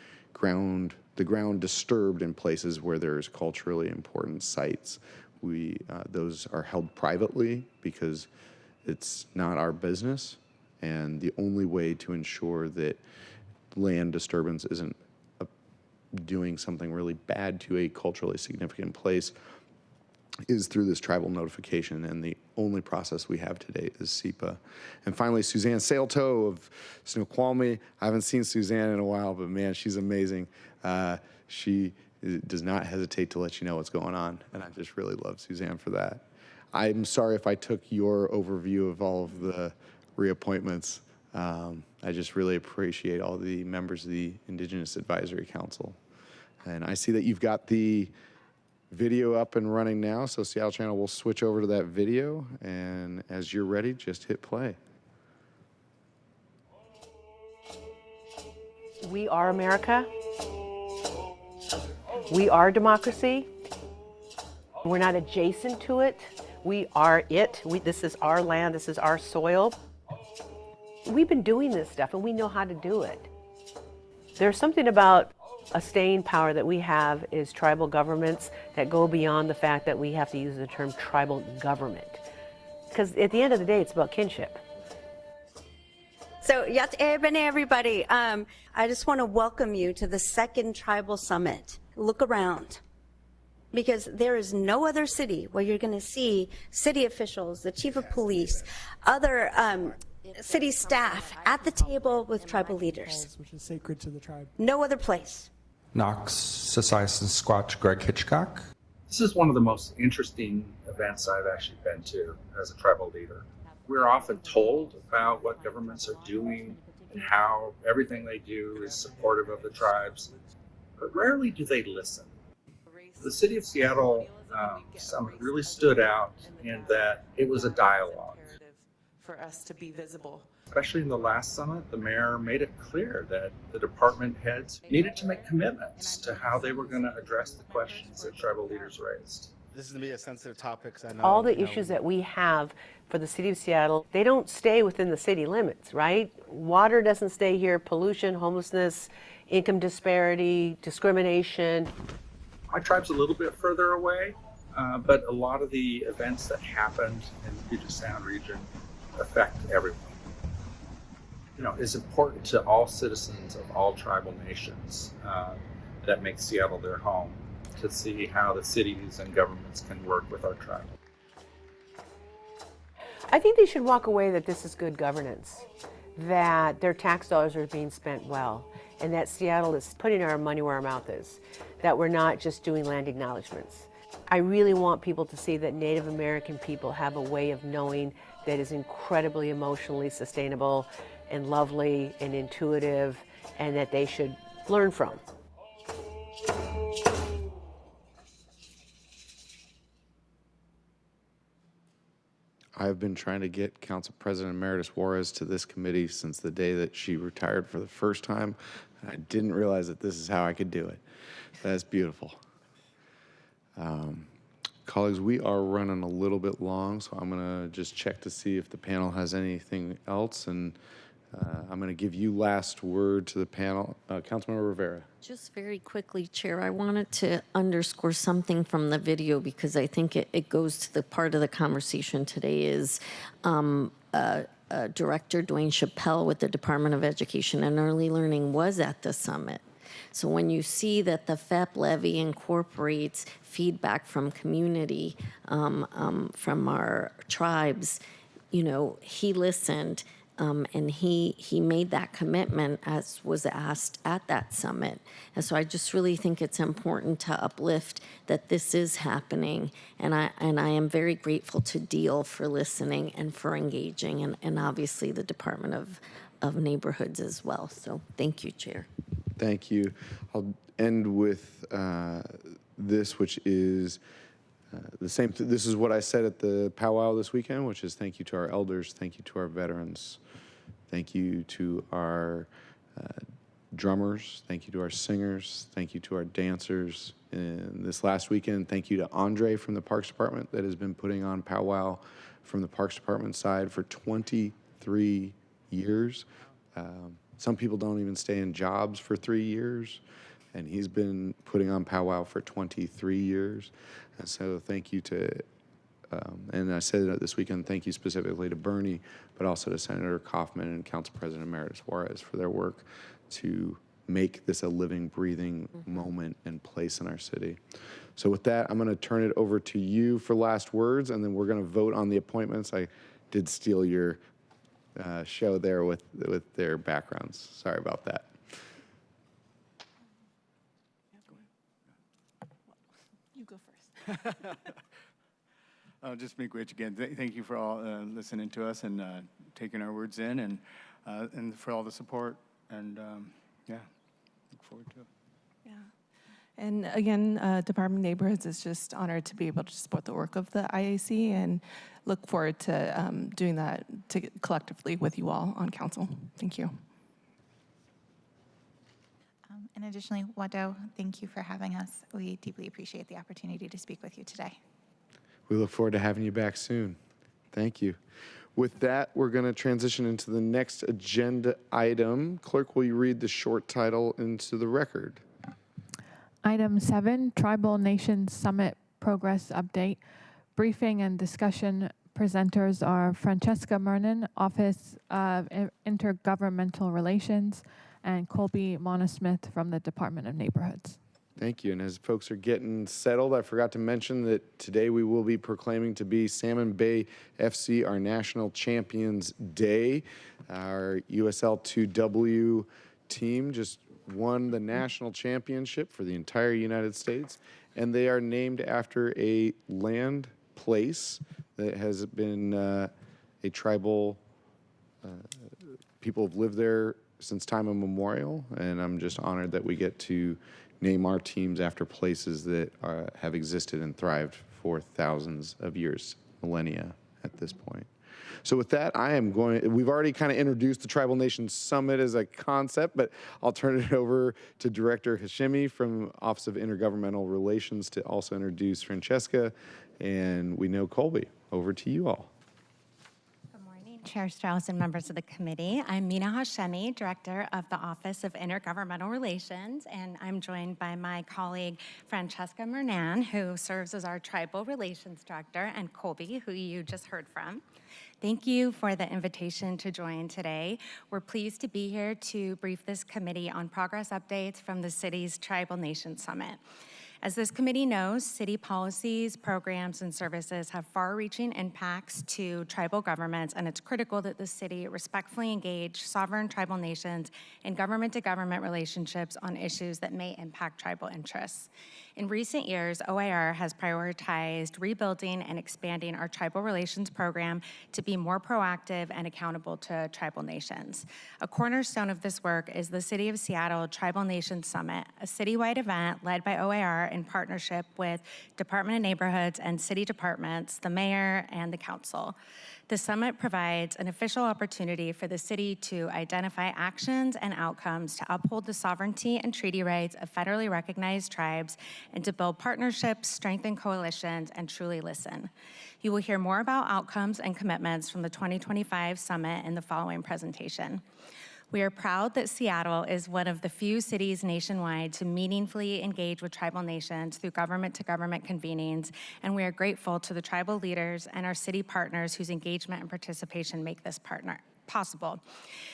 the ground disturbed in places where there's culturally important sites. Those are held privately because it's not our business, and the only way to ensure that land disturbance isn't doing something really bad to a culturally significant place is through this tribal notification, and the only process we have today is SEPA. And finally, Suzanne Sailtoe of Snoqualmie. I haven't seen Suzanne in a while, but man, she's amazing. She does not hesitate to let you know what's going on, and I just really love Suzanne for that. I'm sorry if I took your overview of all of the reappointments. I just really appreciate all the members of the Indigenous Advisory Council. And I see that you've got the video up and running now, so Seattle Channel will switch over to that video, and as you're ready, just hit play. We are America. We are democracy. We're not adjacent to it. We are it. This is our land. This is our soil. We've been doing this stuff, and we know how to do it. There's something about a staying power that we have is tribal governments that go beyond the fact that we have to use the term tribal government. Because at the end of the day, it's about kinship. So, yes, everybody, I just want to welcome you to the second Tribal Summit. Look around. because there is no other city where you're going to see city officials, the chief of police, other city staff at the table with tribal leaders. Which is sacred to the tribe. No other place. Knox, Sisison Squatch, Greg Hitchcock. This is one of the most interesting events I've actually been to as a tribal leader. We're often told about what governments are doing and how everything they do is supportive of the tribes, but rarely do they listen. The City of Seattle summit really stood out in that it was a dialogue. For us to be visible. Especially in the last summit, the mayor made it clear that the department heads needed to make commitments to how they were going to address the questions that tribal leaders raised. This is going to be a sensitive topic, 'cause I know all the issues that we have for the city of Seattle, they don't stay within the city limits, right? Water doesn't stay here, pollution, homelessness, income disparity, discrimination. My tribe's a little bit further away, but a lot of the events that happened in the Puget Sound region affect everyone. You know, it's important to all citizens of all tribal nations that make Seattle their home to see how the cities and governments can work with our tribe. I think they should walk away that this is good governance, that their tax dollars are being spent well, and that Seattle is putting our money where our mouth is, that we're not just doing land acknowledgements. I really want people to see that Native American people have a way of knowing that is incredibly emotionally sustainable and lovely and intuitive, and that they should learn from. I've been trying to get Council President Emeritus Juarez to this committee since the day that she retired for the first time. And I didn't realize that this is how I could do it. That's beautiful. Colleagues, we are running a little bit long, so I'm going to just check to see if the panel has anything else. And I'm going to give you last word to the panel. Councilmember Rivera. Just very quickly, Chair, I wanted to underscore something from the video because I think it goes to the part of the conversation today is Director Dwayne Chappelle with the Department of Education and Early Learning was at the summit. So when you see that the FEP levy incorporates feedback from community, from our tribes, you know, he listened. And he made that commitment as was asked at that summit. And so I just really think it's important to uplift that this is happening. And I am very grateful to Deal for listening and for engaging, and obviously the Department of Neighborhoods as well. So thank you, Chair. Thank you. I'll end with this, which is the same. This is what I said at the powwow this weekend, which is thank you to our elders, thank you to our veterans, thank you to our drummers, thank you to our singers, thank you to our dancers. And this last weekend, thank you to Andre from the Parks Department that has been putting on powwow from the Parks Department side for 23 years. Some people don't even stay in jobs for 3 years, and he's been putting on powwow for 23 years. And so thank you to, and I said it this weekend, thank you specifically to Bernie, but also to Senator Kaufman and Council President Emeritus Juarez for their work to make this a living, breathing moment and place in our city. So with that, I'm going to turn it over to you for last words, and then we're going to vote on the appointments. I did steal your show there with their backgrounds. Sorry about that. You go first. I'll just make Rich again. Thank you for all listening to us and taking our words in, and for all the support. And yeah, look forward to it. Yeah. And again, Department of Neighborhoods is just honored to be able to support the work of the IAC and look forward to doing that collectively with you all on council. Thank you. And additionally, Wado, thank you for having us. We deeply appreciate the opportunity to speak with you today. We look forward to having you back soon. Thank you. With that, we're going to transition into the next agenda item. Clerk, will you read the short title into the record? Item 7, Tribal Nations Summit Progress Update. Briefing and discussion presenters are Francesca Mernon, Office of Intergovernmental Relations, and Colby Monosmith from the Department of Neighborhoods. Thank you. And as folks are getting settled, I forgot to mention that today we will be proclaiming to be Salmon Bay FC our National Champions Day. Our USL2W team just won the national championship for the entire United States, and they are named after a land place that has been a tribal, people have lived there since time immemorial, and I'm just honored that we get to name our teams after places that have existed and thrived for thousands of years, millennia at this point. So with that, we've already kind of introduced the Tribal Nations Summit as a concept, but I'll turn it over to Director Hashimi from Office of Intergovernmental Relations to also introduce Francesca, and we know Colby. Over to you all. Chair Strauss and members of the committee. I'm Mina Hashemi, Director of the Office of Intergovernmental Relations, and I'm joined by my colleague Francesca Mernan, who serves as our Tribal Relations Director, and Colby, who you just heard from. Thank you for the invitation to join today. We're pleased to be here to brief this committee on progress updates from the city's Tribal Nation Summit. As this committee knows, city policies, programs, and services have far-reaching impacts to tribal governments, and it's critical that the city respectfully engage sovereign tribal nations in government-to-government relationships on issues that may impact tribal interests. In recent years, OIR has prioritized rebuilding and expanding our tribal relations program to be more proactive and accountable to tribal nations. A cornerstone of this work is the City of Seattle Tribal Nations Summit, a citywide event led by OIR in partnership with Department of Neighborhoods and city departments, the mayor, and the council. The summit provides an official opportunity for the city to identify actions and outcomes to uphold the sovereignty and treaty rights of federally recognized tribes and to build partnerships, strengthen coalitions, and truly listen. You will hear more about outcomes and commitments from the 2025 summit in the following presentation. We are proud that Seattle is one of the few cities nationwide to meaningfully engage with tribal nations through government-to-government convenings, and we are grateful to the tribal leaders and our city partners whose engagement and participation make this possible.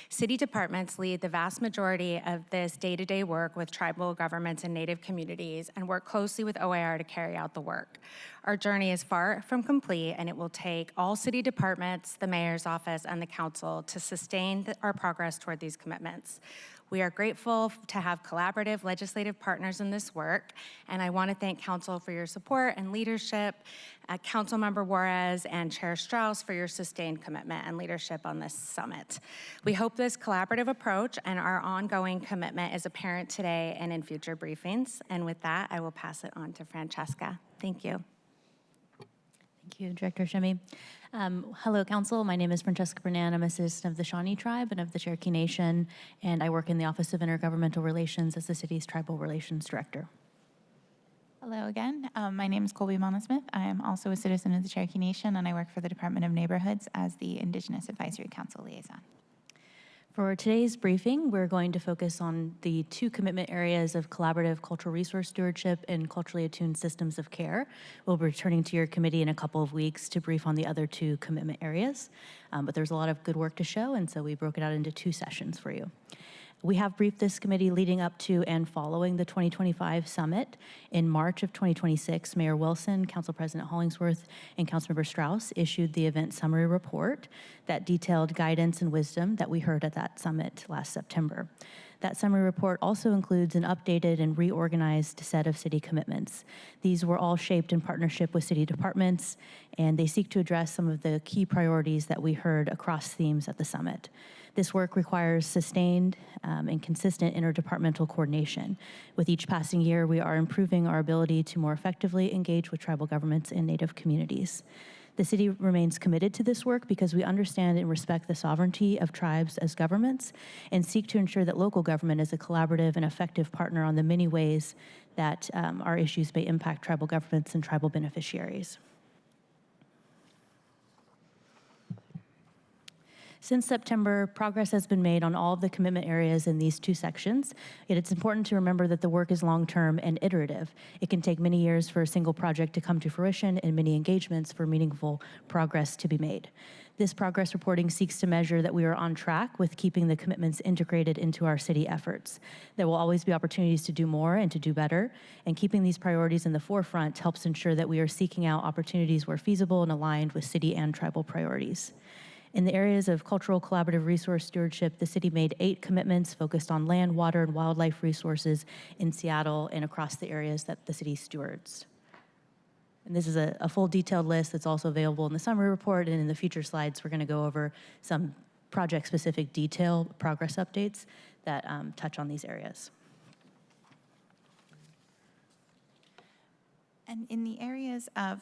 City departments lead the vast majority of this day-to-day work with tribal governments and Native communities and work closely with OIR to carry out the work. Our journey is far from complete, and it will take all city departments, the mayor's office, and the council to sustain our progress toward these commitments. We are grateful to have collaborative legislative partners in this work, and I want to thank Council for your support and leadership, Councilmember Juarez and Chair Strauss for your sustained commitment and leadership on this summit. We hope this collaborative approach and our ongoing commitment is apparent today and in future briefings. And with that, I will pass it on to Francesca. Thank you. Thank you, Director Hashemi. Hello, Council. My name is Francesca Bernan. I'm a citizen of the Shawnee Tribe and of the Cherokee Nation, and I work in the Office of Intergovernmental Relations as the city's Tribal Relations Director. Hello again. My name is Colby Monosmith. I am also a citizen of the Cherokee Nation, and I work for the Department of Neighborhoods as the Indigenous Advisory Council Liaison. For today's briefing, we're going to focus on the two commitment areas of collaborative cultural resource stewardship and culturally attuned systems of care. We'll be returning to your committee in a couple of weeks to brief on the other two commitment areas, but there's a lot of good work to show, and so we broke it out into two sessions for you. We have briefed this committee leading up to and following the 2025 summit. In March of 2026, Mayor Wilson, Council President Hollingsworth, and Councilmember Strauss issued the event summary report that detailed guidance and wisdom that we heard at that summit last September. That summary report also includes an updated and reorganized set of city commitments. These were all shaped in partnership with city departments, and they seek to address some of the key priorities that we heard across themes at the summit. This work requires sustained and consistent interdepartmental coordination. With each passing year, we are improving our ability to more effectively engage with tribal governments and Native communities. The city remains committed to this work because we understand and respect the sovereignty of tribes as governments and seek to ensure that local government is a collaborative and effective partner on the many ways that our issues may impact tribal governments and tribal beneficiaries. Since September, progress has been made on all of the commitment areas in these two sections, yet it's important to remember that the work is long-term and iterative. It can take many years for a single project to come to fruition and many engagements for meaningful progress to be made. This progress reporting seeks to measure that we are on track with keeping the commitments integrated into our city efforts. There will always be opportunities to do more and to do better, and keeping these priorities in the forefront helps ensure that we are seeking out opportunities where feasible and aligned with city and tribal priorities. In the areas of cultural collaborative resource stewardship, the city made 8 commitments focused on land, water, and wildlife resources in Seattle and across the areas that the city stewards. And this is a full detailed list that's also available in the summary report, and in the future slides, we're going to go over some project-specific detail progress updates that touch on these areas. And in the areas of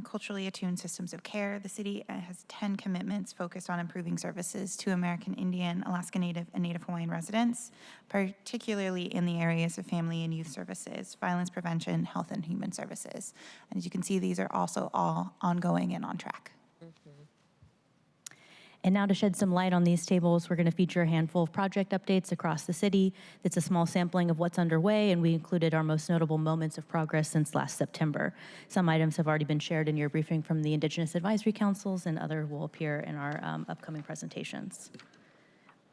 culturally attuned systems of care, the city has 10 commitments focused on improving services to American Indian, Alaska Native, and Native Hawaiian residents, particularly in the areas of family and youth services, violence prevention, health and human services. And as you can see, these are also all ongoing and on track. And now to shed some light on these tables, we're going to feature a handful of project updates across the city. It's a small sampling of what's underway, and we included our most notable moments of progress since last September. Some items have already been shared in your briefing from the Indigenous Advisory Councils, and other will appear in our upcoming presentations.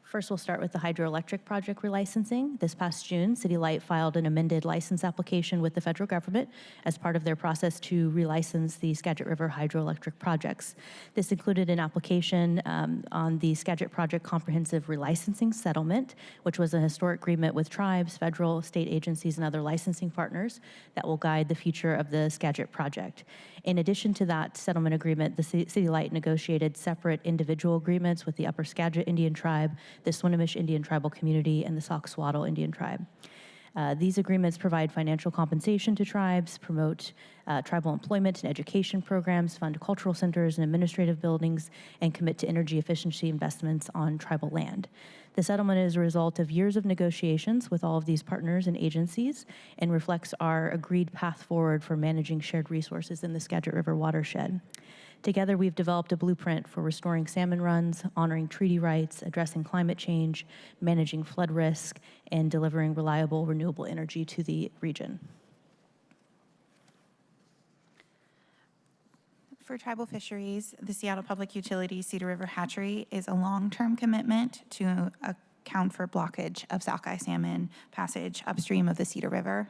First, we'll start with the hydroelectric project relicensing. This past June, City Light filed an amended license application with the federal government as part of their process to relicense the Skagit River hydroelectric projects. This included an application on the Skagit Project Comprehensive Relicensing Settlement, which was a historic agreement with tribes, federal, state agencies, and other licensing partners that will guide the future of the Skagit project. In addition to that settlement agreement, the City Light negotiated separate individual agreements with the Upper Skagit Indian Tribe, the Swinomish Indian Tribal Community, and the Soxswaddle Indian Tribe. These agreements provide financial compensation to tribes, promote tribal employment and education programs, fund cultural centers and administrative buildings, and commit to energy efficiency investments on tribal land. The settlement is a result of years of negotiations with all of these partners and agencies and reflects our agreed path forward for managing shared resources in the Skagit River watershed. Together, we've developed a blueprint for restoring salmon runs, honoring treaty rights, addressing climate change, managing flood risk, and delivering reliable, renewable energy to the region. For tribal fisheries, the Seattle Public Utilities Cedar River Hatchery is a long-term commitment to account for blockage of sockeye salmon passage upstream of the Cedar River.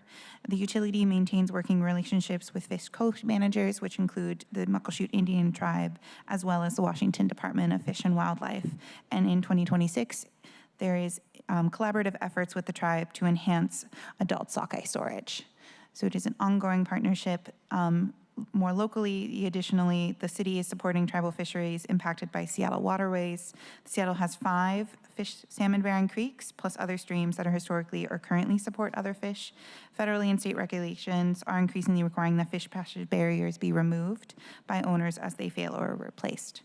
The utility maintains working relationships with fish coast managers, which include the Muckleshoot Indian Tribe, as well as the Washington Department of Fish and Wildlife. And in 2026, there is collaborative efforts with the tribe to enhance adult sockeye storage. So it is an ongoing partnership. More locally, additionally, the city is supporting tribal fisheries impacted by Seattle waterways. Seattle has 5 salmon-bearing creeks, plus other streams that are historically or currently support other fish. Federally and state regulations are increasingly requiring that fish passage barriers be removed by owners as they fail or are replaced.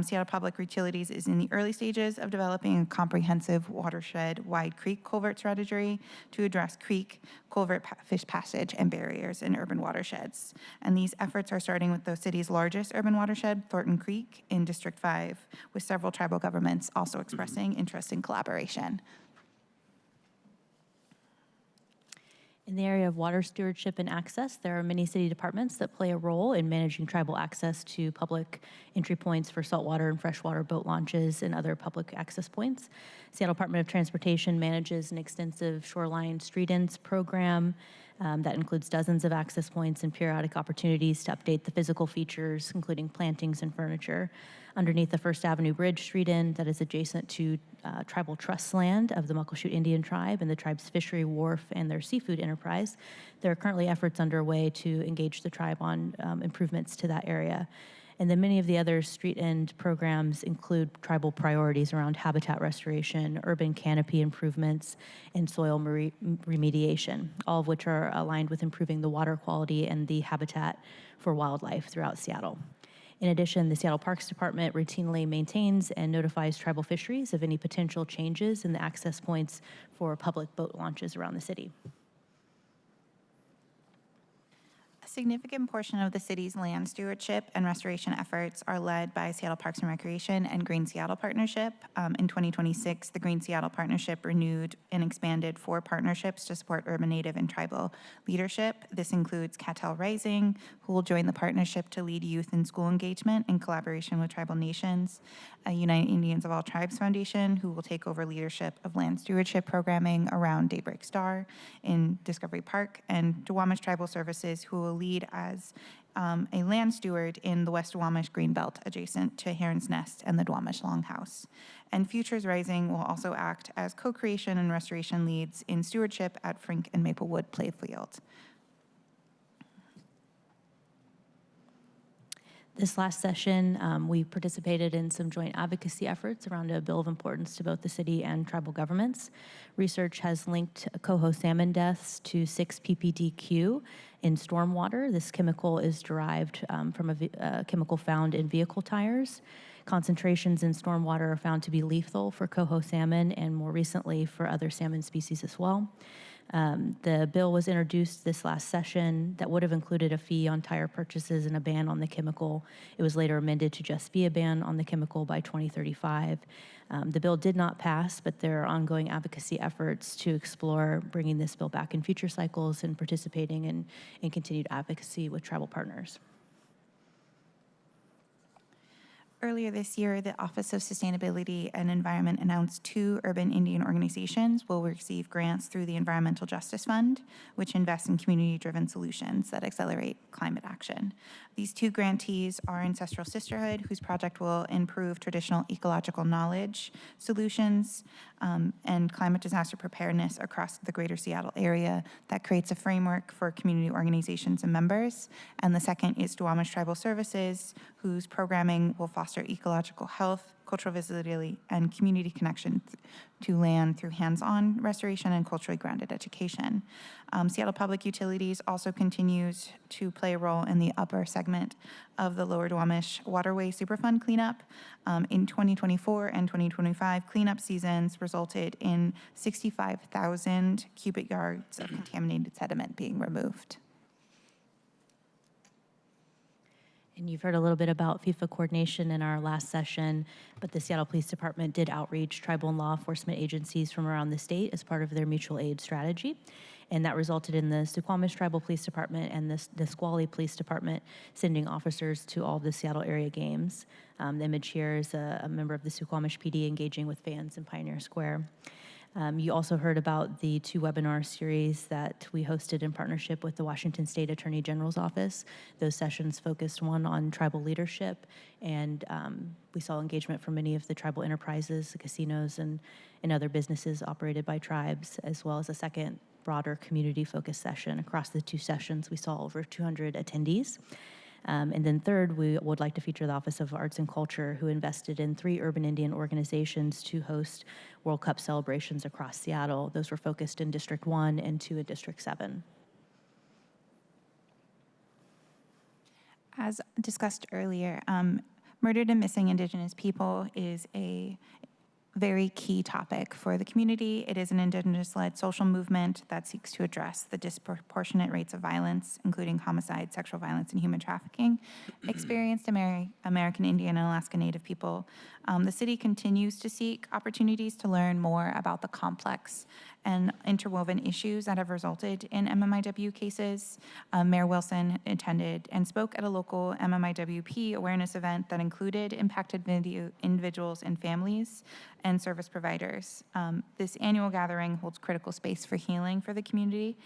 Seattle Public Utilities is in the early stages of developing a comprehensive watershed-wide creek culvert strategy to address creek, culvert, fish passage, and barriers in urban watersheds. And these efforts are starting with the city's largest urban watershed, Thornton Creek, in District 5, with several tribal governments also expressing interest in collaboration. In the area of water stewardship and access, there are many city departments that play a role in managing tribal access to public entry points for saltwater and freshwater boat launches and other public access points. Seattle Department of Transportation manages an extensive shoreline street ends program that includes dozens of access points and periodic opportunities to update the physical features, including plantings and furniture. Underneath the First Avenue Bridge street end that is adjacent to tribal trust land of the Muckleshoot Indian Tribe and the tribe's fishery wharf and their seafood enterprise, there are currently efforts underway to engage the tribe on improvements to that area. And then many of the other street end programs include tribal priorities around habitat restoration, urban canopy improvements, and soil remediation, all of which are aligned with improving the water quality and the habitat for wildlife throughout Seattle. In addition, the Seattle Parks Department routinely maintains and notifies tribal fisheries of any potential changes in the access points for public boat launches around the city. significant portion of the city's land stewardship and restoration efforts are led by Seattle Parks and Recreation and Green Seattle Partnership. In 2026, the Green Seattle Partnership renewed and expanded 4 partnerships to support urban, native, and tribal leadership. This includes Cattell Rising, who will join the partnership to lead youth and school engagement in collaboration with tribal nations, United Indians of All Tribes Foundation, who will take over leadership of land stewardship programming around Daybreak Star in Discovery Park, and Duwamish Tribal Services, who will lead as a land steward in the West Duwamish Greenbelt adjacent to Heron's Nest and the Duwamish Longhouse. And Futures Rising will also act as co-creation and restoration leads in stewardship at Frink and Maplewood Playfield. This last session, we participated in some joint advocacy efforts around a bill of importance to both the city and tribal governments. Research has linked coho salmon deaths to 6-ppdq in stormwater. This chemical is derived from a chemical found in vehicle tires. Concentrations in stormwater are found to be lethal for coho salmon and more recently for other salmon species as well. The bill was introduced this last session that would have included a fee on tire purchases and a ban on the chemical. It was later amended to just be a ban on the chemical by 2035. The bill did not pass, but there are ongoing advocacy efforts to explore bringing this bill back in future cycles and participating in continued advocacy with tribal partners. Earlier this year, the Office of Sustainability and Environment announced 2 urban Indian organizations will receive grants through the Environmental Justice Fund, which invests in community-driven solutions that accelerate climate action. These 2 grantees are Ancestral Sisterhood, whose project will improve traditional ecological knowledge solutions and climate disaster preparedness across the greater Seattle area that creates a framework for community organizations and members. And the second is Duwamish Tribal Services, whose programming will foster ecological health, cultural visibility, and community connection to land through hands-on restoration and culturally grounded education. Seattle Public Utilities also continues to play a role in the upper segment of the Lower Duwamish Waterway Superfund cleanup. In 2024 and 2025, cleanup seasons resulted in 65,000 cubic yards of contaminated sediment being removed. And you've heard a little bit about FIFA coordination in our last session, but the Seattle Police Department did outreach tribal and law enforcement agencies from around the state as part of their mutual aid strategy. And that resulted in the Suquamish Tribal Police Department and the Nisqually Police Department sending officers to all of the Seattle area games. The image here is a member of the Suquamish PD engaging with fans in Pioneer Square. You also heard about the 2 webinar series that we hosted in partnership with the Washington State Attorney General's Office. Those sessions focused one on tribal leadership, and we saw engagement from many of the tribal enterprises, the casinos, and other businesses operated by tribes, as well as a second broader community-focused session. Across the 2 sessions, we saw over 200 attendees. And then third, we would like to feature the Office of Arts and Culture, who invested in 3 urban Indian organizations to host World Cup celebrations across Seattle. Those were focused in District 1 and 2 in District 7. As discussed earlier, murdered and missing Indigenous people is a very key topic for the community. It is an Indigenous-led social movement that seeks to address the disproportionate rates of violence, including homicide, sexual violence, and human trafficking, experienced American Indian and Alaska Native people. The city continues to seek opportunities to learn more about the complex and interwoven issues that have resulted in MMIW cases. Mayor Wilson attended and spoke at a local MMIWP awareness event that included impacted individuals and families and service providers. This annual gathering holds critical space for healing for the community.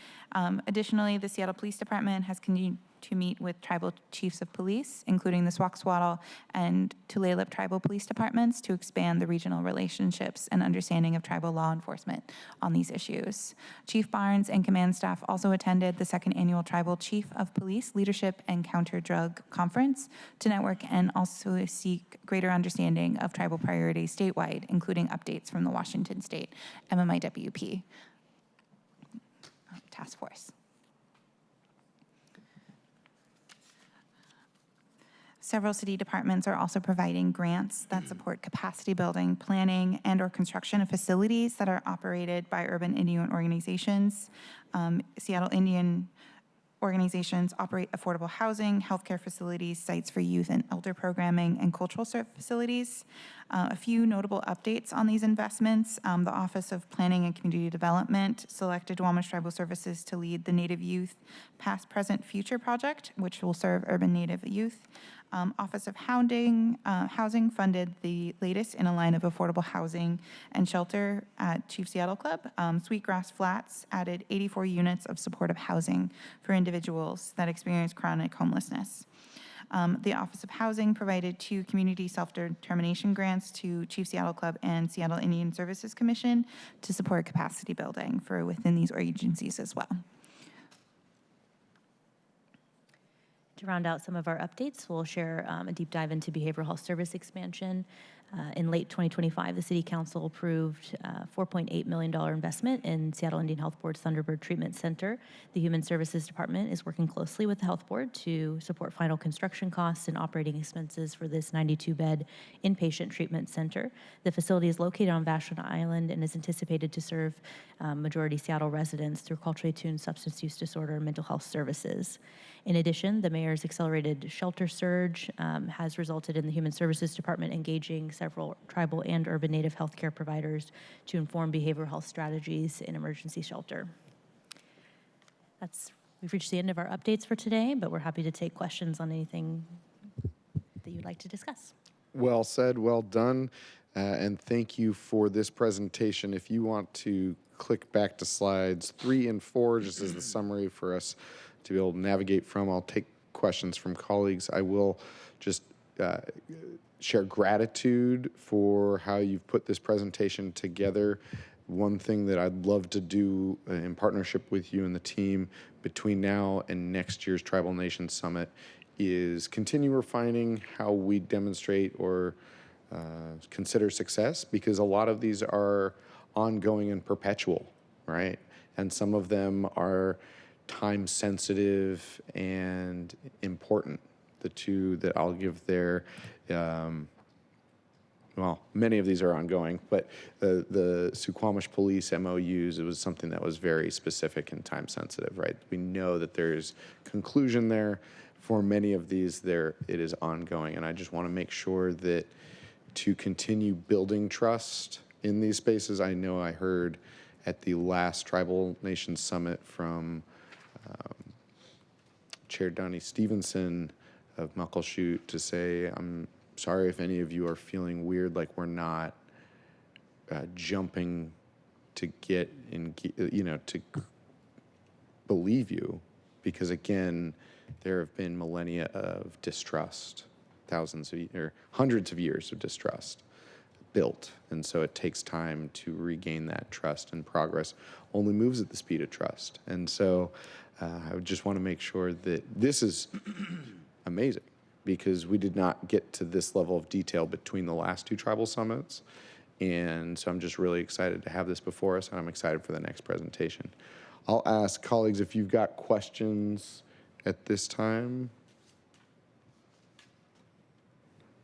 Additionally, the Seattle Police Department has continued to meet with tribal chiefs of police, including the Swakswaddle and Tulalip tribal police departments, to expand the regional relationships and understanding of tribal law enforcement on these issues. Chief Barnes and command staff also attended the 2nd annual Tribal Chief of Police Leadership and Counter-Drug Conference to network and also seek greater understanding of tribal priorities statewide, including updates from the Washington State MMIWP task force. Several city departments are also providing grants that support capacity building, planning, and/or construction of facilities that are operated by urban Indian organizations. Seattle Indian organizations operate affordable housing, healthcare facilities, sites for youth and elder programming, and cultural facilities. A few notable updates on these investments. The Office of Planning and Community Development selected Duwamish Tribal Services to lead the Native Youth Past, Present, Future project, which will serve urban Native youth. Office of Housing funded the latest in a line of affordable housing and shelter at Chief Seattle Club. Sweetgrass Flats added 84 units of supportive housing for individuals that experience chronic homelessness. The Office of Housing provided 2 community self-determination grants to Chief Seattle Club and Seattle Indian Services Commission to support capacity building for within these agencies as well. To round out some of our updates, we'll share a deep dive into behavioral health service expansion. In late 2025, the City Council approved a $4.8 million investment in Seattle Indian Health Board's Thunderbird Treatment Center. The Human Services Department is working closely with the Health Board to support final construction costs and operating expenses for this 92-bed inpatient treatment center. The facility is located on Vashon Island and is anticipated to serve majority Seattle residents through culturally attuned substance use disorder and mental health services. In addition, the mayor's accelerated shelter surge has resulted in the Human Services Department engaging several tribal and urban Native healthcare providers to inform behavioral health strategies in emergency shelter. We've reached the end of our updates for today, but we're happy to take questions on anything that you'd like to discuss. Well said, well done, and thank you for this presentation. If you want to click back to slides 3 and 4, just as the summary for us to be able to navigate from, I'll take questions from colleagues. I will just share gratitude for how you've put this presentation together. One thing that I'd love to do in partnership with you and the team between now and next year's Tribal Nations Summit is continue refining how we demonstrate or consider success, because a lot of these are ongoing and perpetual, right? And some of them are time sensitive and important. The two that I'll give there, well, many of these are ongoing, but the Suquamish Police MOUs, it was something that was very specific and time sensitive, right? We know that there's conclusion there. For many of these, it is ongoing, and I just want to make sure that to continue building trust in these spaces. I know I heard at the last Tribal Nations Summit from Chair Donnie Stevenson of Muckleshoot to say, I'm sorry if any of you are feeling weird, like we're not jumping to get in, to believe you, because again, there have been millennia of distrust, hundreds of years of distrust built, and so it takes time to regain that trust, and progress only moves at the speed of trust. And so I just want to make sure that this is amazing, because we did not get to this level of detail between the last 2 tribal summits, and so I'm just really excited to have this before us, and I'm excited for the next presentation. I'll ask colleagues if you've got questions at this time.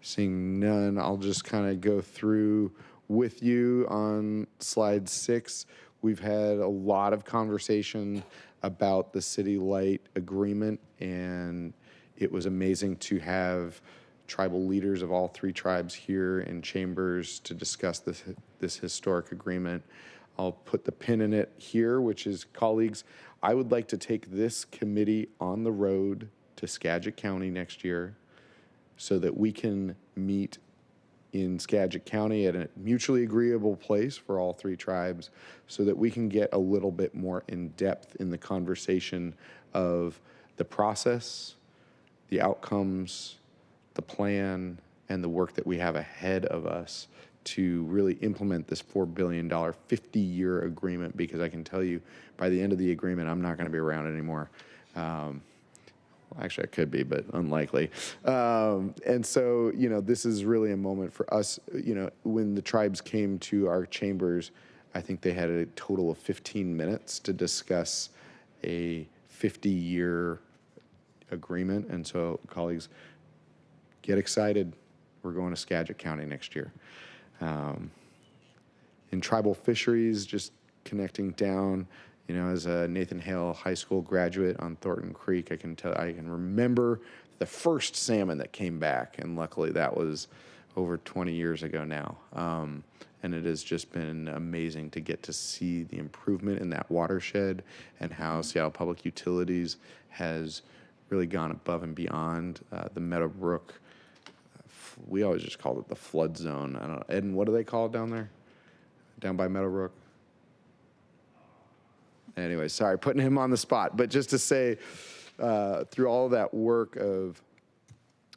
Seeing none, I'll just kind of go through with you on slide 6. We've had a lot of conversation about the City Light agreement, and it was amazing to have tribal leaders of all 3 tribes here in chambers to discuss this historic agreement. I'll put the pin in it here, which is, colleagues, I would like to take this committee on the road to Skagit County next year so that we can meet in Skagit County at a mutually agreeable place for all 3 tribes, so that we can get a little bit more in depth in the conversation of the process, the outcomes, the plan, and the work that we have ahead of us to really implement this $4 billion 50-year agreement, because I can tell you by the end of the agreement, I'm not going to be around anymore. Actually, I could be, but unlikely. And so, this is really a moment for us. When the tribes came to our chambers, I think they had a total of 15 minutes to discuss a 50-year agreement. And so, colleagues, get excited. We're going to Skagit County next year. In tribal fisheries, just connecting down, You know, as a Nathan Hale High School graduate on Thornton Creek, I can remember the first salmon that came back, and luckily that was over 20 years ago now. And it has just been amazing to get to see the improvement in that watershed and how Seattle Public Utilities has really gone above and beyond the Meadowbrook. We always just called it the flood zone. I don't know. Ed, what do they call it down there? Down by Meadowbrook? Anyway, sorry, putting him on the spot. But just to say, through all of that work of,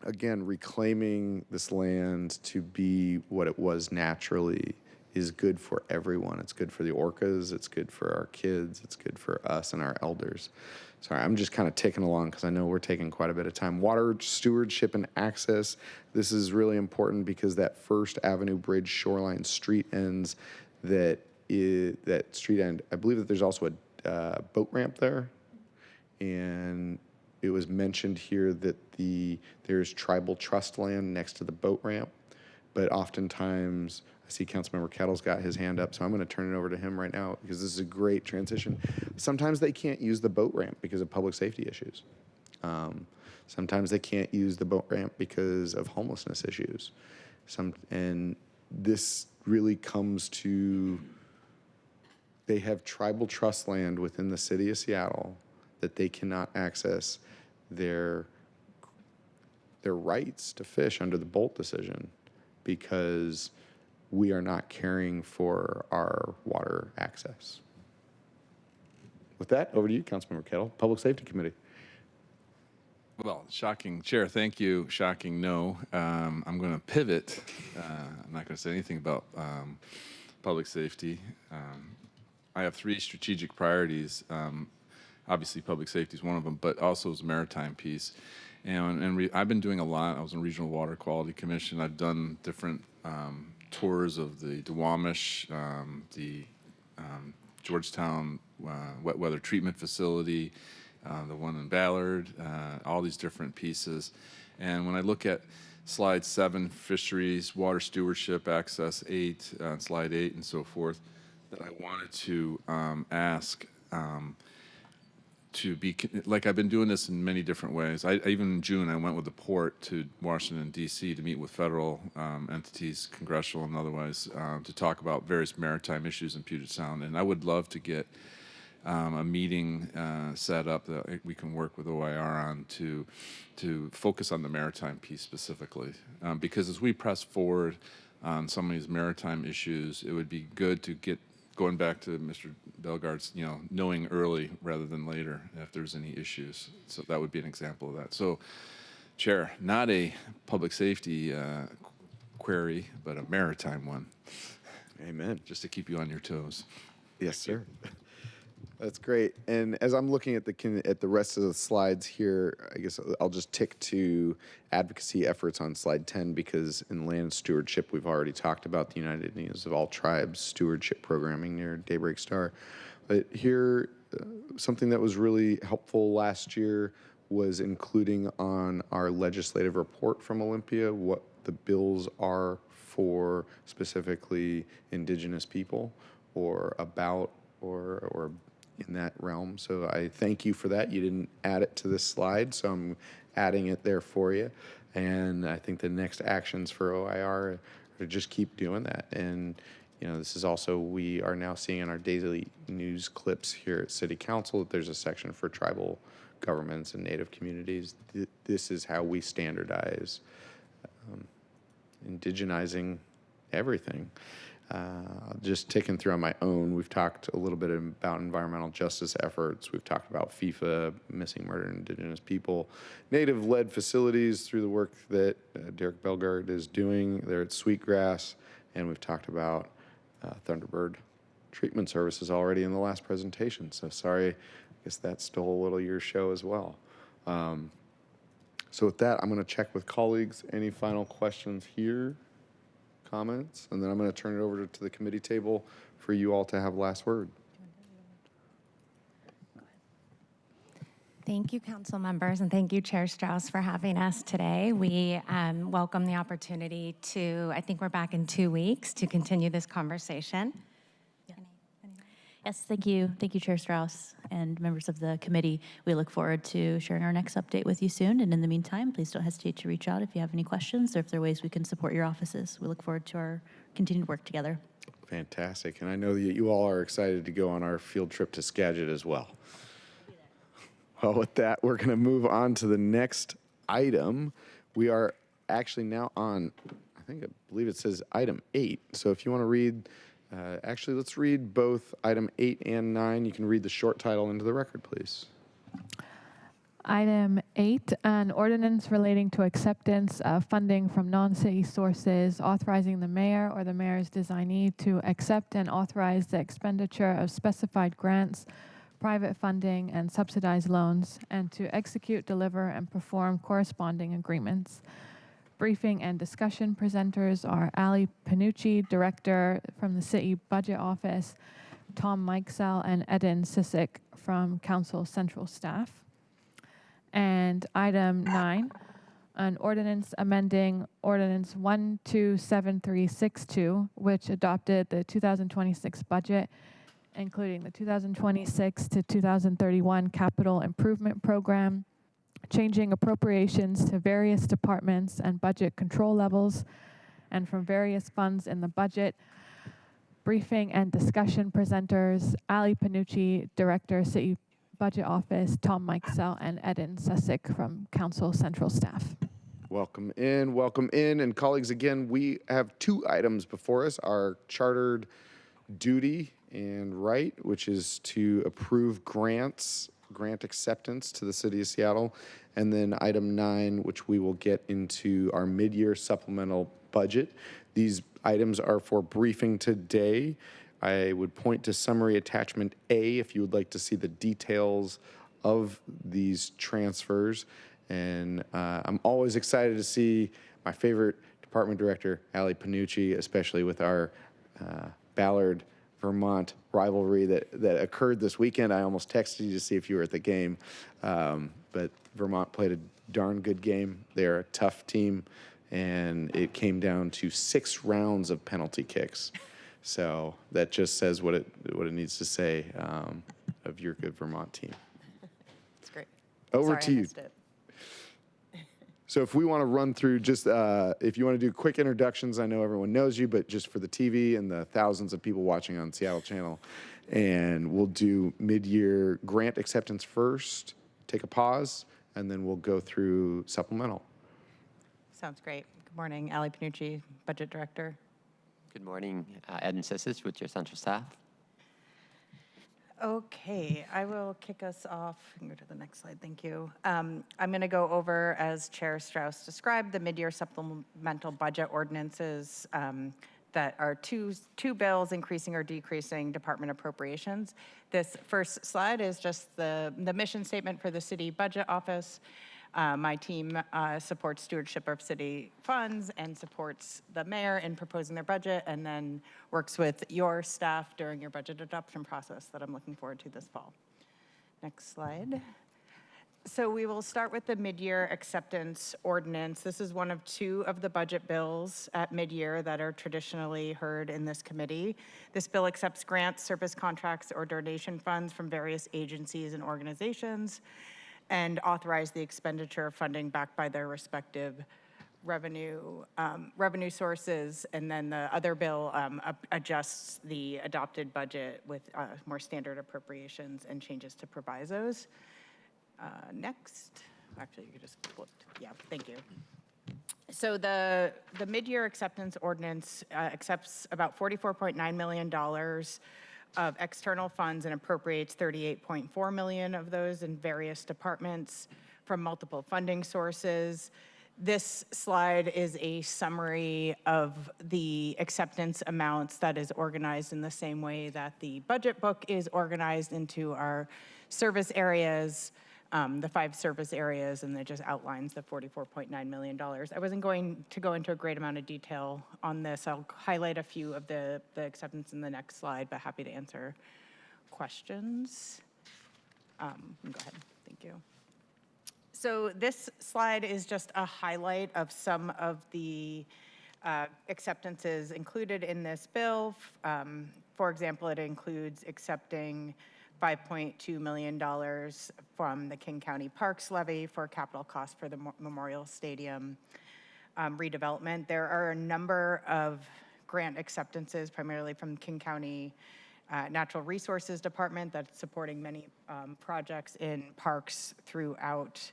again, reclaiming this land to be what it was naturally is good for everyone. It's good for the orcas. It's good for our kids. It's good for us and our elders. Sorry, I'm just kind of ticking along because I know we're taking quite a bit of time. Water stewardship and access. This is really important because that First Avenue Bridge shoreline street ends that street end, I believe that there's also a boat ramp there. And it was mentioned here that there's tribal trust land next to the boat ramp, but oftentimes I see Councilmember Kettle's got his hand up, so I'm going to turn it over to him right now because this is a great transition. Sometimes they can't use the boat ramp because of public safety issues. Sometimes they can't use the boat ramp because of homelessness issues. And this really comes to, they have tribal trust land within the city of Seattle that they cannot access their rights to fish under the Bolt decision because we are not caring for our water access. With that, over to you, Councilmember Kettle, Public Safety Committee. Well, shocking, Chair, thank you. Shocking, no. I'm going to pivot. I'm not going to say anything about public safety. I have 3 strategic priorities. Obviously, public safety is one of them, but also is the maritime piece. And I've been doing a lot. I was in Regional Water Quality Commission. I've done different tours of the Duwamish, the Georgetown wet weather treatment facility, the one in Ballard, all these different pieces. And when I look at slide 7, fisheries, water stewardship, access 8, slide 8, and so forth, that I wanted to ask to be, like I've been doing this in many different ways. Even in June, I went with the port to Washington, D.C. to meet with federal entities, congressional and otherwise, to talk about various maritime issues in Puget Sound. And I would love to get a meeting set up that we can work with OIR on to focus on the maritime piece specifically. Because as we press forward on some of these maritime issues, it would be good to get, going back to Mr. Bellegarde's, knowing early rather than later if there's any issues. So that would be an example of that. So, Chair, not a public safety query, but a maritime one. Amen. Just to keep you on your toes. Yes, sir. That's great. And as I'm looking at the rest of the slides here, I guess I'll just tick to advocacy efforts on slide 10 because in land stewardship, we've already talked about the United Nations of All Tribes stewardship programming near Daybreak Star. But here, something that was really helpful last year was including on our legislative report from Olympia what the bills are for specifically Indigenous people or about or in that realm. So I thank you for that. You didn't add it to this slide, so I'm adding it there for you. And I think the next actions for OIR are to just keep doing that. And, this is also, we are now seeing in our daily news clips here at City Council that there's a section for tribal governments and Native communities. This is how we standardize indigenizing everything. Just ticking through on my own, we've talked a little bit about environmental justice efforts. We've talked about FIFA, missing murdered Indigenous people, Native-led facilities through the work that Derek Bellegarde is doing there at Sweetgrass, and we've talked about Thunderbird treatment services already in the last presentation. So sorry, I guess that stole a little of your show as well. So with that, I'm going to check with colleagues. Any final questions here? Comments, and then I'm going to turn it over to the committee table for you all to have last word. Thank you, council members, and thank you, Chair Strauss, for having us today. We welcome the opportunity to, I think we're back in 2 weeks, to continue this conversation. Yes, thank you. Thank you, Chair Strauss and members of the committee. We look forward to sharing our next update with you soon. And in the meantime, please don't hesitate to reach out if you have any questions or if there are ways we can support your offices. We look forward to our continued work together. Fantastic. And I know that you all are excited to go on our field trip to Skagit as well. Well, with that, we're going to move on to the next item. We are actually now on, I believe it says item 8. So if you want to read, actually, let's read both item 8 and 9. You can read the short title into the record, please. Item 8, an ordinance relating to acceptance of funding from non-city sources, authorizing the mayor or the mayor's designee to accept and authorize the expenditure of specified grants, private funding, and subsidized loans, and to execute, deliver, and perform corresponding agreements. Briefing and discussion presenters are Ali Panucci, Director from the City Budget Office, Tom Mikesell, and Eden Sisick from Council Central Staff. And item 9, an ordinance amending Ordinance 127362, which adopted the 2026 budget, including the 2026 to 2031 capital improvement program, changing appropriations to various departments and budget control levels, and from various funds in the budget. Briefing and discussion presenters, Ali Panucci, Director, City Budget Office, Tom Mikesell, and Eden Sisick from Council Central Staff. Welcome in, welcome in. And colleagues, again, we have 2 items before us, our chartered duty and right, which is to approve grant acceptance to the City of Seattle. And then item 9, which we will get into our mid-year supplemental budget. These items are for briefing today. I would point to summary attachment A if you would like to see the details of these transfers. And I'm always excited to see my favorite department director, Ali Panucci, especially with our Ballard, Vermont rivalry that occurred this weekend. I almost texted you to see if you were at the game. But Vermont played a darn good game. They're a tough team, and it came down to 6 rounds of penalty kicks. So that just says what it needs to say of your good Vermont team. That's great. Over Sorry, to I you. missed it. So if we want to run through just, if you want to do quick introductions, I know everyone knows you, but just for the TV and the thousands of people watching on Seattle Channel, and we'll do mid-year grant acceptance first, take a pause, and then we'll go through supplemental. Sounds great. Good morning, Ali Panucci, Budget Director. Good morning, Eden Sisick with your central staff. Okay, I will kick us off. I can go to the next slide, thank you. I'm going to go over, as Chair Strauss described, the mid-year supplemental budget ordinances that are two bills increasing or decreasing department appropriations. This first slide is just the mission statement for the City Budget Office. My team supports stewardship of city funds and supports the mayor in proposing their budget, and then works with your staff during your budget adoption process that I'm looking forward to this fall. Next slide. So we will start with the mid-year acceptance ordinance. This is one of 2 of the budget bills at mid-year that are traditionally heard in this committee. This bill accepts grants, service contracts, or donation funds from various agencies and organizations, and authorize the expenditure of funding backed by their respective revenue sources. And then the other bill adjusts the adopted budget with more standard appropriations and changes to provisos. Next, actually, you could just flip. Yeah, thank you. So the mid-year acceptance ordinance accepts about $44.9 million of external funds and appropriates $38.4 million of those in various departments from multiple funding sources. This slide is a summary of the acceptance amounts that is organized in the same way that the budget book is organized into our service areas, the 5 service areas, and it just outlines the $44.9 million. I wasn't going to go into a great amount of detail on this. I'll highlight a few of the acceptance in the next slide, but happy to answer questions. Go ahead, thank you. So this slide is just a highlight of some of the acceptances included in this bill. For example, it includes accepting $5.2 million from the King County Parks Levy for capital costs for the Memorial Stadium redevelopment. There are a number of grant acceptances, primarily from King County Natural Resources Department, that's supporting many projects in parks throughout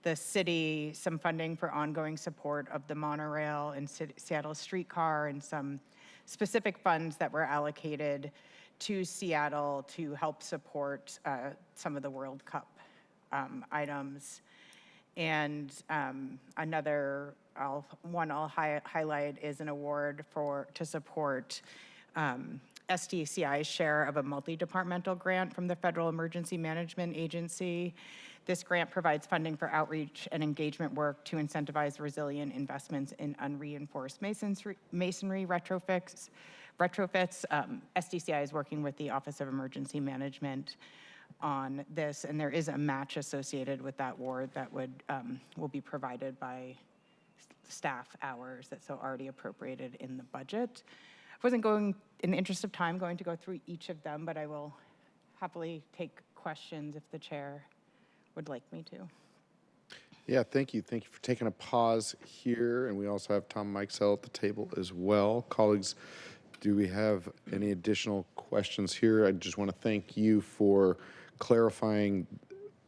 the city, some funding for ongoing support of the monorail and Seattle streetcar, and some specific funds that were allocated to Seattle to help support some of the World Cup items. And another one I'll highlight is an award to support SDCI's share of a multi-departmental grant from the Federal Emergency Management Agency. This grant provides funding for outreach and engagement work to incentivize resilient investments in unreinforced masonry retrofits. SDCI is working with the Office of Emergency Management on this, and there is a match associated with that award that will be provided by staff hours that's already appropriated in the budget. I wasn't going, in the interest of time, going to go through each of them, but I will happily take questions if the chair would like me to. Yeah, thank you. Thank you for taking a pause here. And we also have Tom Mikesell at the table as well. Colleagues, do we have any additional questions here? I just want to thank you for clarifying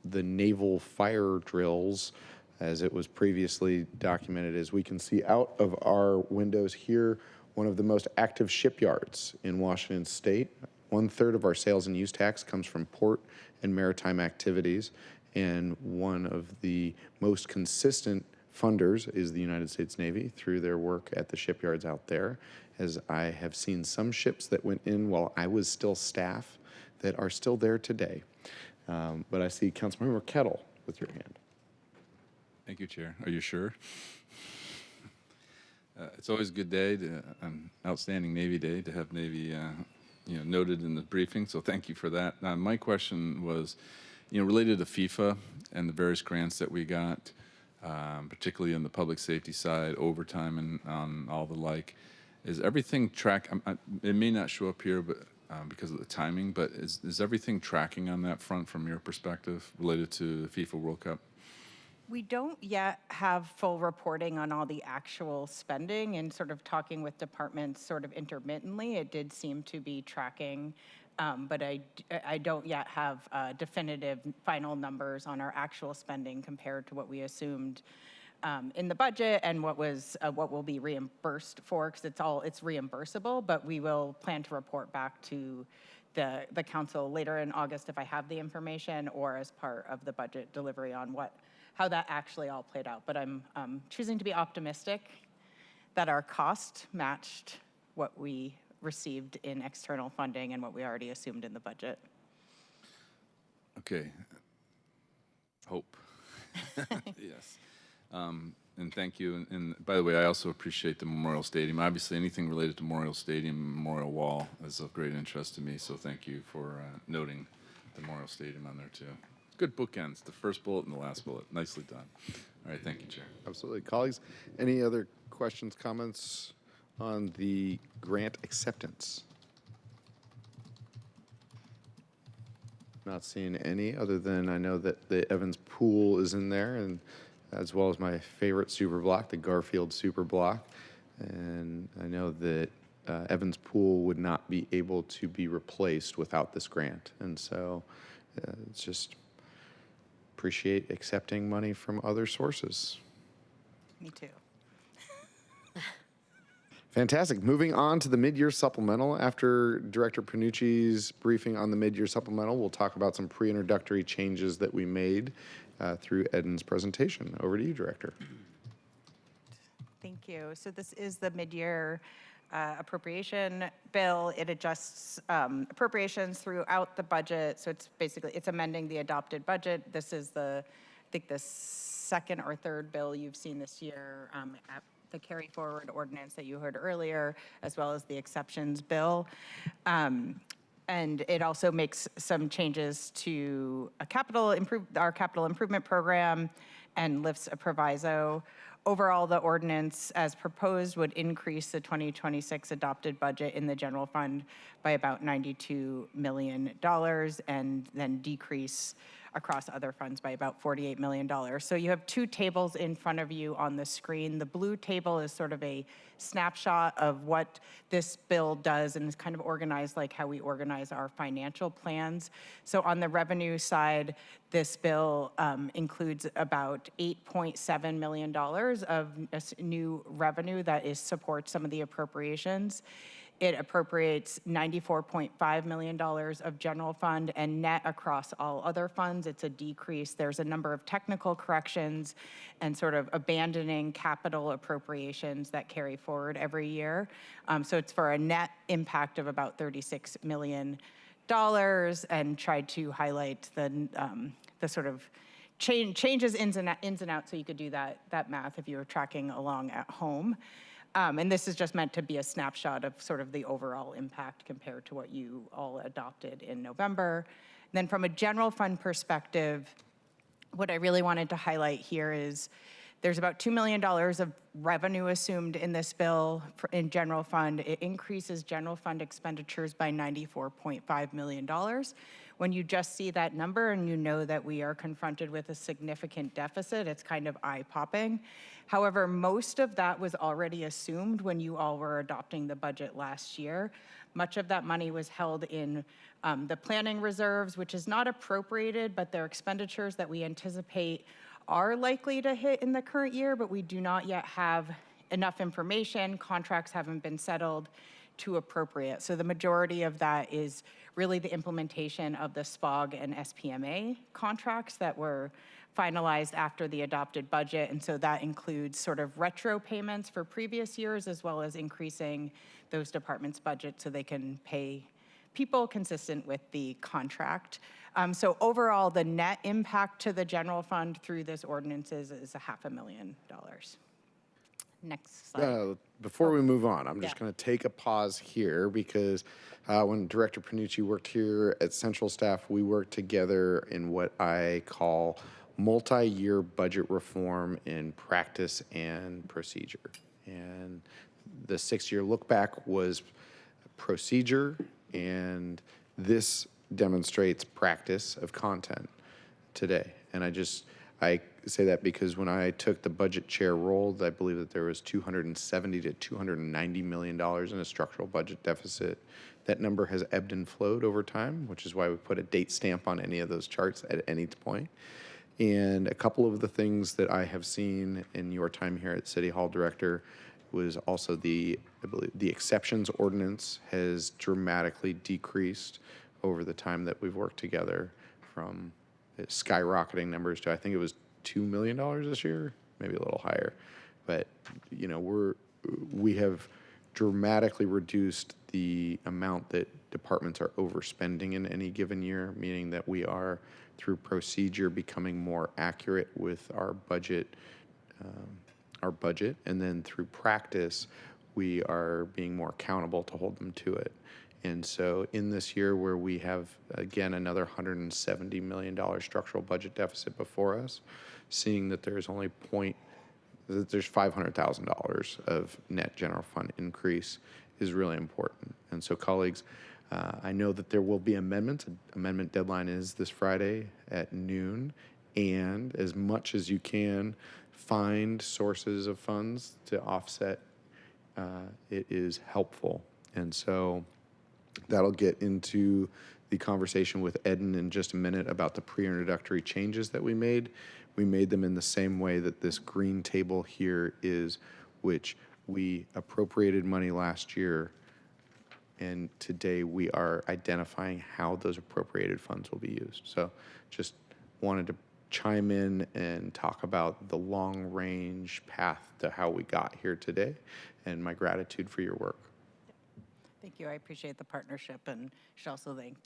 the naval fire drills as it was previously documented. As we can see out of our windows here, one of the most active shipyards in Washington State. 1/3 of our sales and use tax comes from port and maritime activities. And one of the most consistent funders is the United States Navy through their work at the shipyards out there, as I have seen some ships that went in while I was still staff that are still there today. But I see Councilmember Kettle with your hand. Thank you, Chair. Are you sure? It's always a good day, an outstanding Navy day, to have Navy noted in the briefing, so thank you for that. My question was, related to FIFA and the various grants that we got, particularly on the public safety side, overtime and on all the like. Is everything it may not show up here, but because of the timing, but is everything tracking on that front from your perspective related to the FIFA World Cup? We don't yet have full reporting on all the actual spending, and sort of talking with departments sort of intermittently, it did seem to be tracking, but I don't yet have definitive final numbers on our actual spending compared to what we assumed in the budget and what will be reimbursed for, because it's reimbursable, but we will plan to report back to the council later in August if I have the information, or as part of the budget delivery on how that actually all played out. But I'm choosing to be optimistic that our cost matched what we received in external funding and what we already assumed in the budget. Okay. Hope. Yes. And thank you. And by the way, I also appreciate the Memorial Stadium. Obviously, anything related to Memorial Stadium, Memorial Wall is of great interest to me. So thank you for noting the Memorial Stadium on there too. Good bookends, the first bullet and the last bullet. Nicely done. All right, thank you, Chair. Absolutely. Colleagues, any other questions, comments on the grant acceptance? Not seeing any, other than I know that the Evans Pool is in there, and as well as my favorite super block, the Garfield super block. And I know that Evans Pool would not be able to be replaced without this grant. And so it's just appreciate accepting money from other sources. Me too. Fantastic. Moving on to the mid-year supplemental. After Director Panucci's briefing on the mid-year supplemental, we'll talk about some pre-introductory changes that we made through Edin's presentation. Over to you, Director. Thank you. So this is the mid-year appropriation bill. It adjusts appropriations throughout the budget. So it's amending the adopted budget. This is I think the second or third bill you've seen this year, the carry forward ordinance that you heard earlier, as well as the exceptions bill. And it also makes some changes to our capital improvement program and lifts a proviso overall, the ordinance as proposed would increase the 2026 adopted budget in the general fund by about $92 million and then decrease across other funds by about $48 million. So you have two tables in front of you on the screen. The blue table is sort of a snapshot of what this bill does and is kind of organized like how we organize our financial plans. So on the revenue side, this bill includes about $8.7 million of new revenue that supports some of the appropriations. It appropriates $94.5 million of general fund, and net across all other funds, it's a decrease. There's a number of technical corrections and sort of abandoning capital appropriations that carry forward every year. So it's for a net impact of about $36 million, and tried to highlight the sort of changes ins and outs, so you could do that math if you were tracking along at home. And this is just meant to be a snapshot of sort of the overall impact compared to what you all adopted in November. And then from a general fund perspective, what I really wanted to highlight here is there's about $2 million of revenue assumed in this bill in general fund. It increases general fund expenditures by $94.5 million. When you just see that number and you know that we are confronted with a significant deficit, it's kind of eye-popping. However, most of that was already assumed when you all were adopting the budget last year. Much of that money was held in the planning reserves, which is not appropriated, but they're expenditures that we anticipate are likely to hit in the current year, but we do not yet have enough information. Contracts haven't been settled to appropriate. So the majority of that is really the implementation of the SPOG and SPMA contracts that were finalized after the adopted budget. And so that includes sort of retro payments for previous years, as well as increasing those departments' budget so they can pay people consistent with the contract. So overall, the net impact to the general fund through this ordinance is $500,000. Next slide. Before we move on, I'm just going to take a pause here because when Director Panucci worked here at Central Staff, we worked together in what I call multi-year budget reform in practice and procedure. And the 6-year look back was procedure, and this demonstrates practice of content today. And I say that because when I took the budget chair role, I believe that there was $270 to $290 million in a structural budget deficit. That number has ebbed and flowed over time, which is why we put a date stamp on any of those charts at any point. And a couple of the things that I have seen in your time here at City Hall, Director, was also I believe the exceptions ordinance has dramatically decreased over the time that we've worked together, from skyrocketing numbers to, I think it was $2 million this year, maybe a little higher. But, you know, we have dramatically reduced the amount that departments are overspending in any given year, meaning that we are, through procedure, becoming more accurate with our budget, and then through practice, we are being more accountable to hold them to it. And so in this year where we have, again, another $170 million structural budget deficit before us, seeing that there's only there's $500,000 of net general fund increase is really important. And so, colleagues, I know that there will be amendments. Amendment deadline is this Friday at noon. And as much as you can, find sources of funds to offset. It is helpful. And so that'll get into the conversation with Eden in just a minute about the pre-introductory changes that we made. We made them in the same way that this green table here is, which we appropriated money last year, and today we are identifying how those appropriated funds will be used. So just wanted to chime in and talk about the long-range path to how we got here today, and my gratitude for your work. Thank you. I appreciate the partnership, and should also thank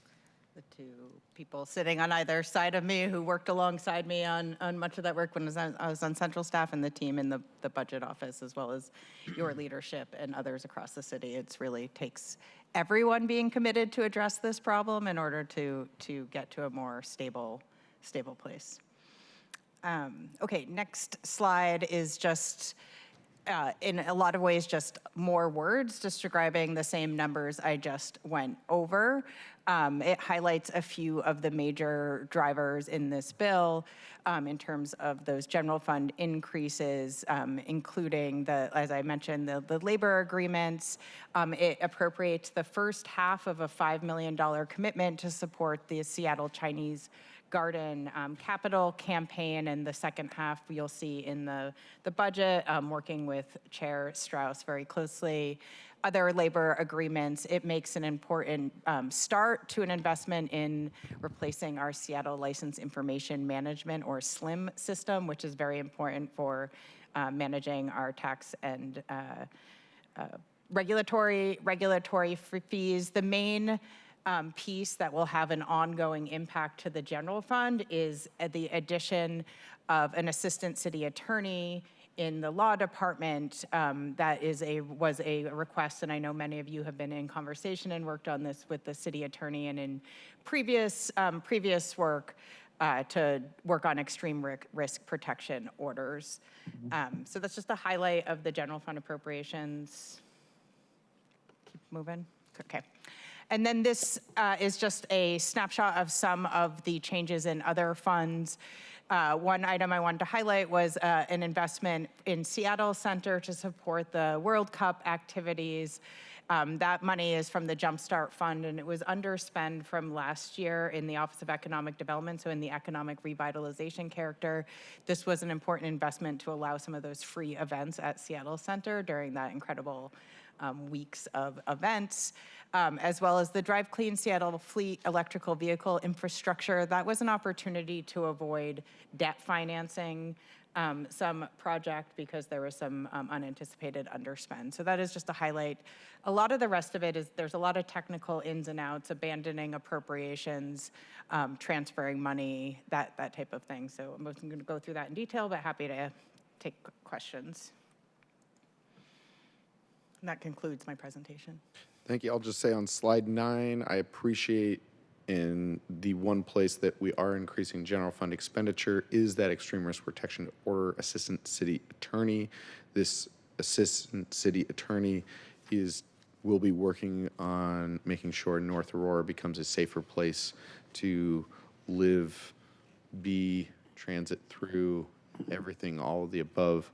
the two people sitting on either side of me who worked alongside me on much of that work when I was on Central Staff, and the team in the budget office, as well as your leadership and others across the city. It's really takes everyone being committed to address this problem in order to get to a more stable place. Okay, next slide is just, in a lot of ways, just more words describing the same numbers I just went over. It highlights a few of the major drivers in this bill in terms of those general fund increases, including as I mentioned, the labor agreements. It appropriates the first half of a $5 million commitment to support the Seattle Chinese Garden capital campaign, and the second half you'll see in the budget, working with Chair Strauss very closely. Other labor agreements, it makes an important start to an investment in replacing our Seattle License Information Management, or SLIM system, which is very important for managing our tax and regulatory fees. The main piece that will have an ongoing impact to the general fund is the addition of an assistant city attorney in the law department. That was a request, and I know many of you have been in conversation and worked on this with the city attorney and in previous work to work on extreme risk protection orders. So that's just a highlight of the general fund appropriations. Keep moving. Okay. And then this is just a snapshot of some of the changes in other funds. One item I wanted to highlight was an investment in Seattle Center to support the World Cup activities. That money is from the Jumpstart Fund, and it was underspent from last year in the Office of Economic Development, so in the economic revitalization character. This was an important investment to allow some of those free events at Seattle Center during that incredible weeks of events, as well as the Drive Clean Seattle Fleet electrical vehicle infrastructure. That was an opportunity to avoid debt financing some project because there was some unanticipated underspend. So that is just a highlight. A lot of the rest of it is there's a lot of technical ins and outs, abandoning appropriations, transferring money, that type of thing. So I'm going to go through that in detail, but happy to take questions. And that concludes my presentation. Thank you. I'll just say on slide 9, I appreciate in the one place that we are increasing general fund expenditure is that extreme risk protection order assistant city attorney. This assistant city attorney will be working on making sure North Aurora becomes a safer place to live, be, transit through, everything, all of the above,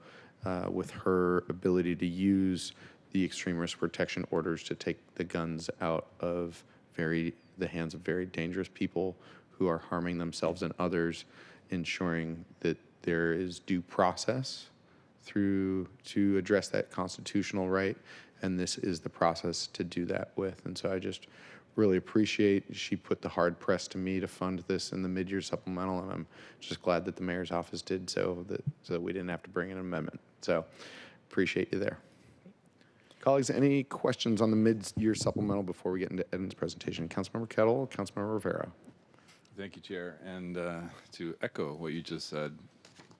with her ability to use the extreme risk protection orders to take the guns out of the hands of very dangerous people who are harming themselves and others, ensuring that there is due process to address that constitutional right, and this is the process to do that with. And so I just really appreciate she put the hard press to me to fund this in the mid-year supplemental, and I'm just glad that the mayor's office did so that we didn't have to bring an amendment. So appreciate you there. Colleagues, any questions on the mid-year supplemental before we get into Eden's presentation? Councilmember Kettle, Councilmember Rivera. Thank you, Chair. And to echo what you just said,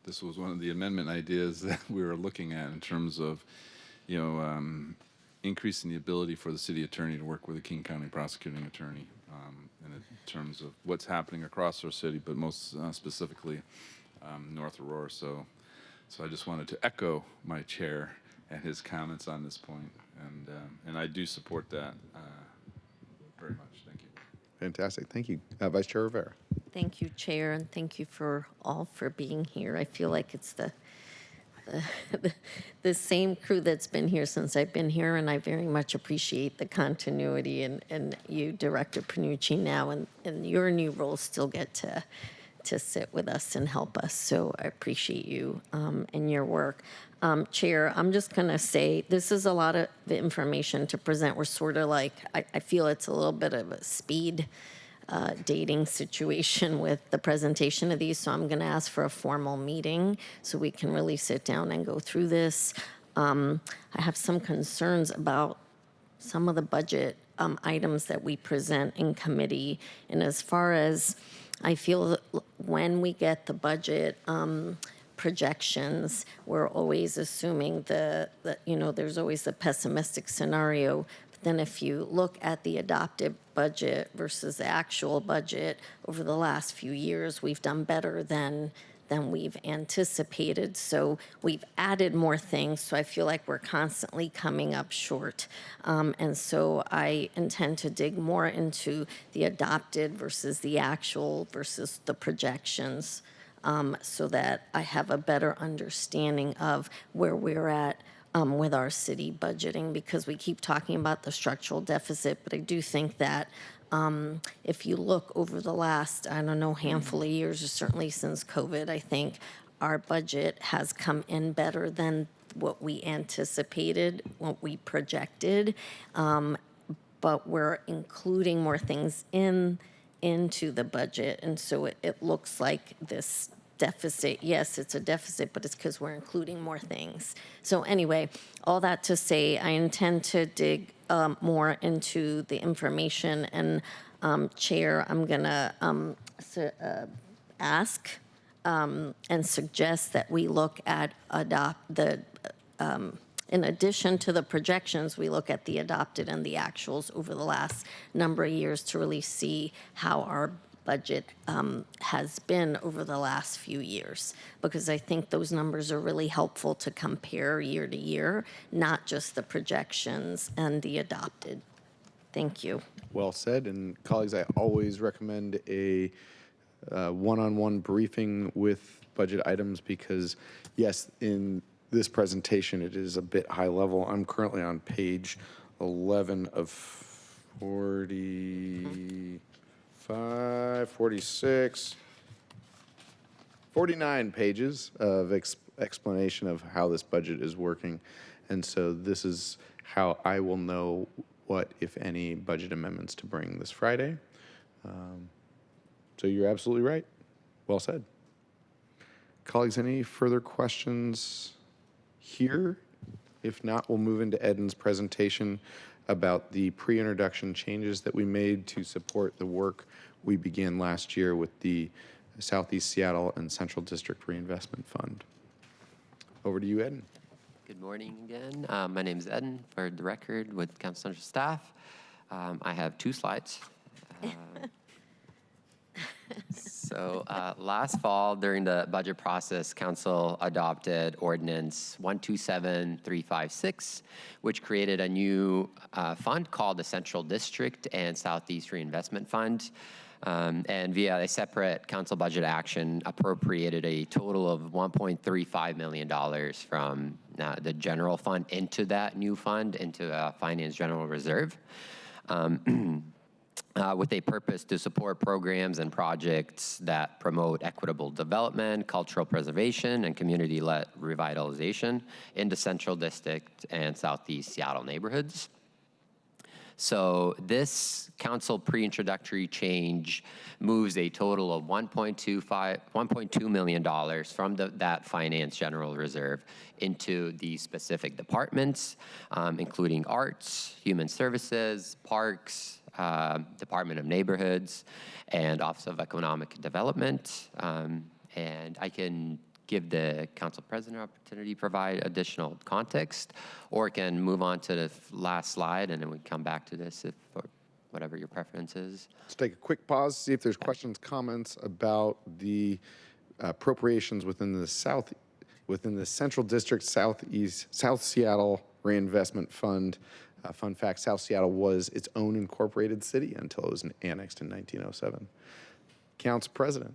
this was one of the amendment ideas that we were looking at in terms of, increasing the ability for the city attorney to work with the King County prosecuting attorney, and in terms of what's happening across our city, but most specifically North Aurora. So I just wanted to echo my chair and his comments on this point, and I do support that very much. Thank you. Fantastic. Thank you. Vice Chair Rivera. Thank you, Chair, and thank you for being here. I feel like it's the same crew that's been here since I've been here, and I very much appreciate the continuity, and you, Director Panucci, now and your new role still get to sit with us and help us. So I appreciate you and your work. Chair, I'm just going to say this is a lot of the information to present. We're sort of like, I feel it's a little bit of a speed dating situation with the presentation of these. So I'm going to ask for a formal meeting so we can really sit down and go through this. I have some concerns about some of the budget items that we present in committee. And as far as I feel when we get the budget projections, we're always assuming that there's always the pessimistic scenario. But then if you look at the adopted budget versus the actual budget over the last few years, we've done better than than we've anticipated. So we've added more things. So I feel like we're constantly coming up short. And so I intend to dig more into the adopted versus the actual versus the projections, so that I have a better understanding of where we're at with our city budgeting, because we keep talking about the structural deficit, but I do think that if you look over the last, I don't know, handful of years, or certainly since COVID, I think our budget has come in better than what we anticipated, what we projected, but we're including more things into the budget, and so it looks like this deficit, yes, it's a deficit, but it's because we're including more things. So anyway, all that to say, I intend to dig more into the information, and Chair, I'm gonna ask and suggest that we look at in addition to the projections, we look at the adopted and the actuals over the last number of years to really see how our budget has been over the last few years, because I think those numbers are really helpful to compare year to year, not just the projections and the adopted. Thank you. Well said. And colleagues, I always recommend a one-on-one briefing with budget items, because yes, in this presentation, it is a bit high level. I'm currently on page 11 of 45, 46, 49 pages of explanation of how this budget is working. And so this is how I will know what, if any, budget amendments to bring this Friday. So you're absolutely right. Well said. Colleagues, any further questions here? If not, we'll move into Eden's presentation about the pre-introduction changes that we made to support the work we began last year with the Southeast Seattle and Central District Reinvestment Fund. Over to you, Eden. Good morning again. My name is Eden, for the record, with Council Central staff. I have 2 slides. So last fall, during the budget process, Council adopted Ordinance 127356, which created a new fund called the Central District and Southeast Reinvestment Fund. And via a separate council budget action, appropriated a total of $1.35 million from the general fund into that new fund, into a finance general reserve. With a purpose to support programs and projects that promote equitable development, cultural preservation, and community-led revitalization in the Central District and Southeast Seattle neighborhoods. So this council pre-introductory change moves a total of $1.2 million from that finance general reserve into the specific departments, including arts, human services, parks, Department of Neighborhoods, and Office of Economic Development. And I can give the council president an opportunity to provide additional context, or can move on to the last slide and then we come back to this if, or whatever your preference is. Let's take a quick pause, see if there's questions, comments about the appropriations within the Central District South Seattle Reinvestment Fund. Fun fact, South Seattle was its own incorporated city until it was annexed in 1907. Council President.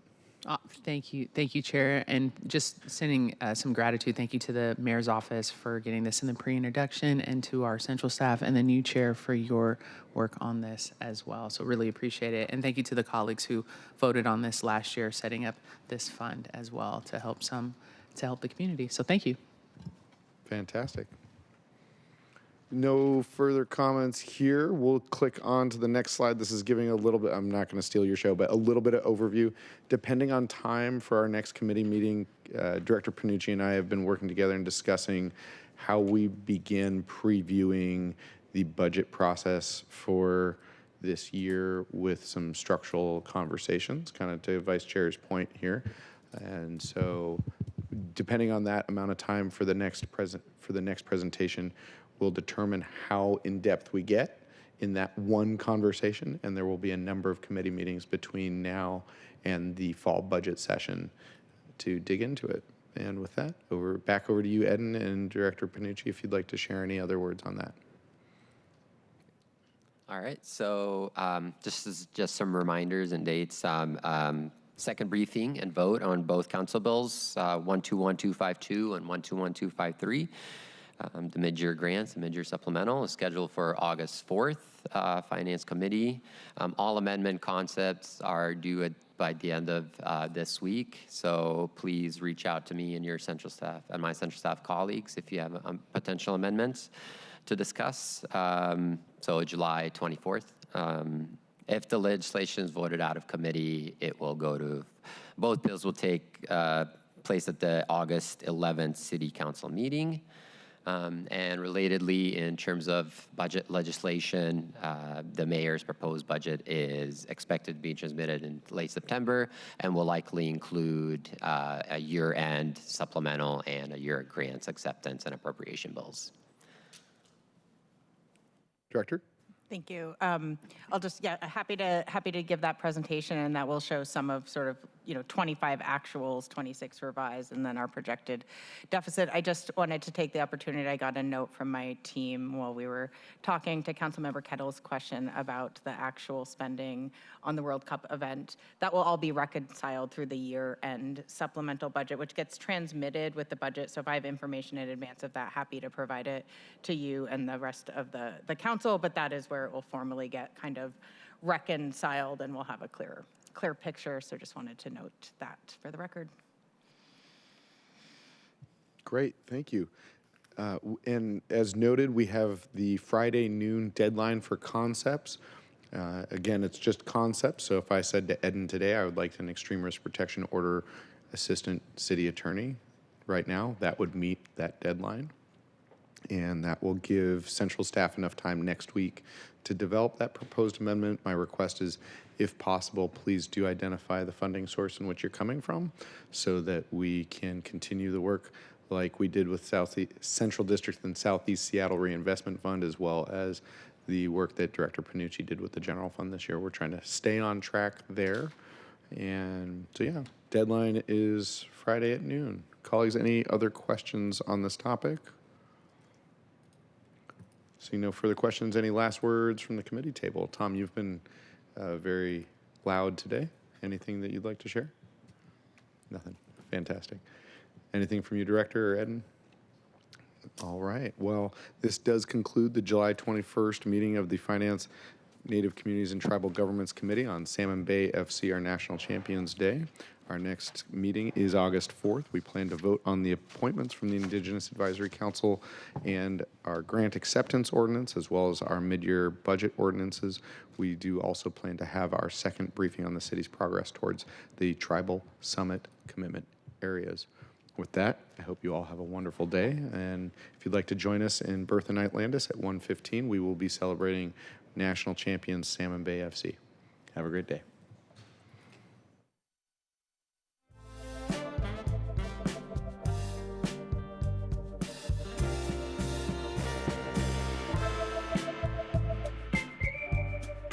Thank you, Chair, and just sending some gratitude. Thank you to the Mayor's Office for getting this in the pre-introduction, and to our central staff and the new Chair for your work on this as well. So really appreciate it, and thank you to the colleagues who voted on this last year, setting up this fund as well to help the community. So thank you. Fantastic. No further comments here. We'll click on to the next slide. This is giving a little bit, I'm not going to steal your show, but a little bit of overview. Depending on time for our next committee meeting, Director Panucci and I have been working together and discussing how we begin previewing the budget process for this year with some structural conversations, kind of to Vice Chair's point here. And so depending on that amount of time for the next presentation, we'll determine how in-depth we get in that one conversation, and there will be a number of committee meetings between now and the fall budget session to dig into it. And with that, back over to you, Eden, and Director Panucci, if you'd like to share any other words on that. All right, so just some reminders and dates. Second briefing and vote on both council bills, 121252 and 121253. The mid-year grants, the mid-year supplemental is scheduled for August 4th. Finance Committee. All amendment concepts are due by the end of this week, so please reach out to me and your central staff and my central staff colleagues if you have potential amendments to discuss. So July 24th. If the legislation is voted out of committee, it will go to, both bills will take place at the August 11th City Council meeting. And relatedly, in terms of budget legislation, the mayor's proposed budget is expected to be transmitted in late September and will likely include a year-end supplemental and a year grants acceptance and appropriation bills. Director? Thank you. I'll just, happy to give that presentation, and that will show some of sort of, 25 actuals, 26 revised, and then our projected deficit. I just wanted to take the opportunity. I got a note from my team while we were talking to Councilmember Kettle's question about the actual spending on the World Cup event. That will all be reconciled through the year-end supplemental budget, which gets transmitted with the budget. So if I have information in advance of that, happy to provide it to you and the rest of the council, but that is where it will formally get kind of reconciled and we'll have a clear picture. So just wanted to note that for the record. Great, thank you. And as noted, we have the Friday noon deadline for concepts. Again, it's just concepts. So if I said to Eden today, I would like an extreme risk protection order assistant city attorney right now, that would meet that deadline. And that will give central staff enough time next week to develop that proposed amendment. My request is, if possible, please do identify the funding source in which you're coming from so that we can continue the work like we did with Central District and Southeast Seattle Reinvestment Fund, as well as the work that Director Panucci did with the general fund this year. We're trying to stay on track there. And so, yeah, deadline is Friday at noon. Colleagues, any other questions on this topic? Seeing no further questions, any last words from the committee table? Tom, you've been very loud today. Anything that you'd like to share? Nothing. Fantastic. Anything from you, Director or Eden? All right. Well, this does conclude the July 21st meeting of the Finance, Native Communities and Tribal Governments Committee on Salmon Bay FC, our National Champions Day. Our next meeting is August 4th. We plan to vote on the appointments from the Indigenous Advisory Council and our grant acceptance ordinance, as well as our mid-year budget ordinances. We do also plan to have our second briefing on the city's progress towards the Tribal Summit commitment areas. With that, I hope you all have a wonderful day. And if you'd like to join us in Bertha Knight Landis at 1:15, we will be celebrating National Champions Salmon Bay FC. Have a great day.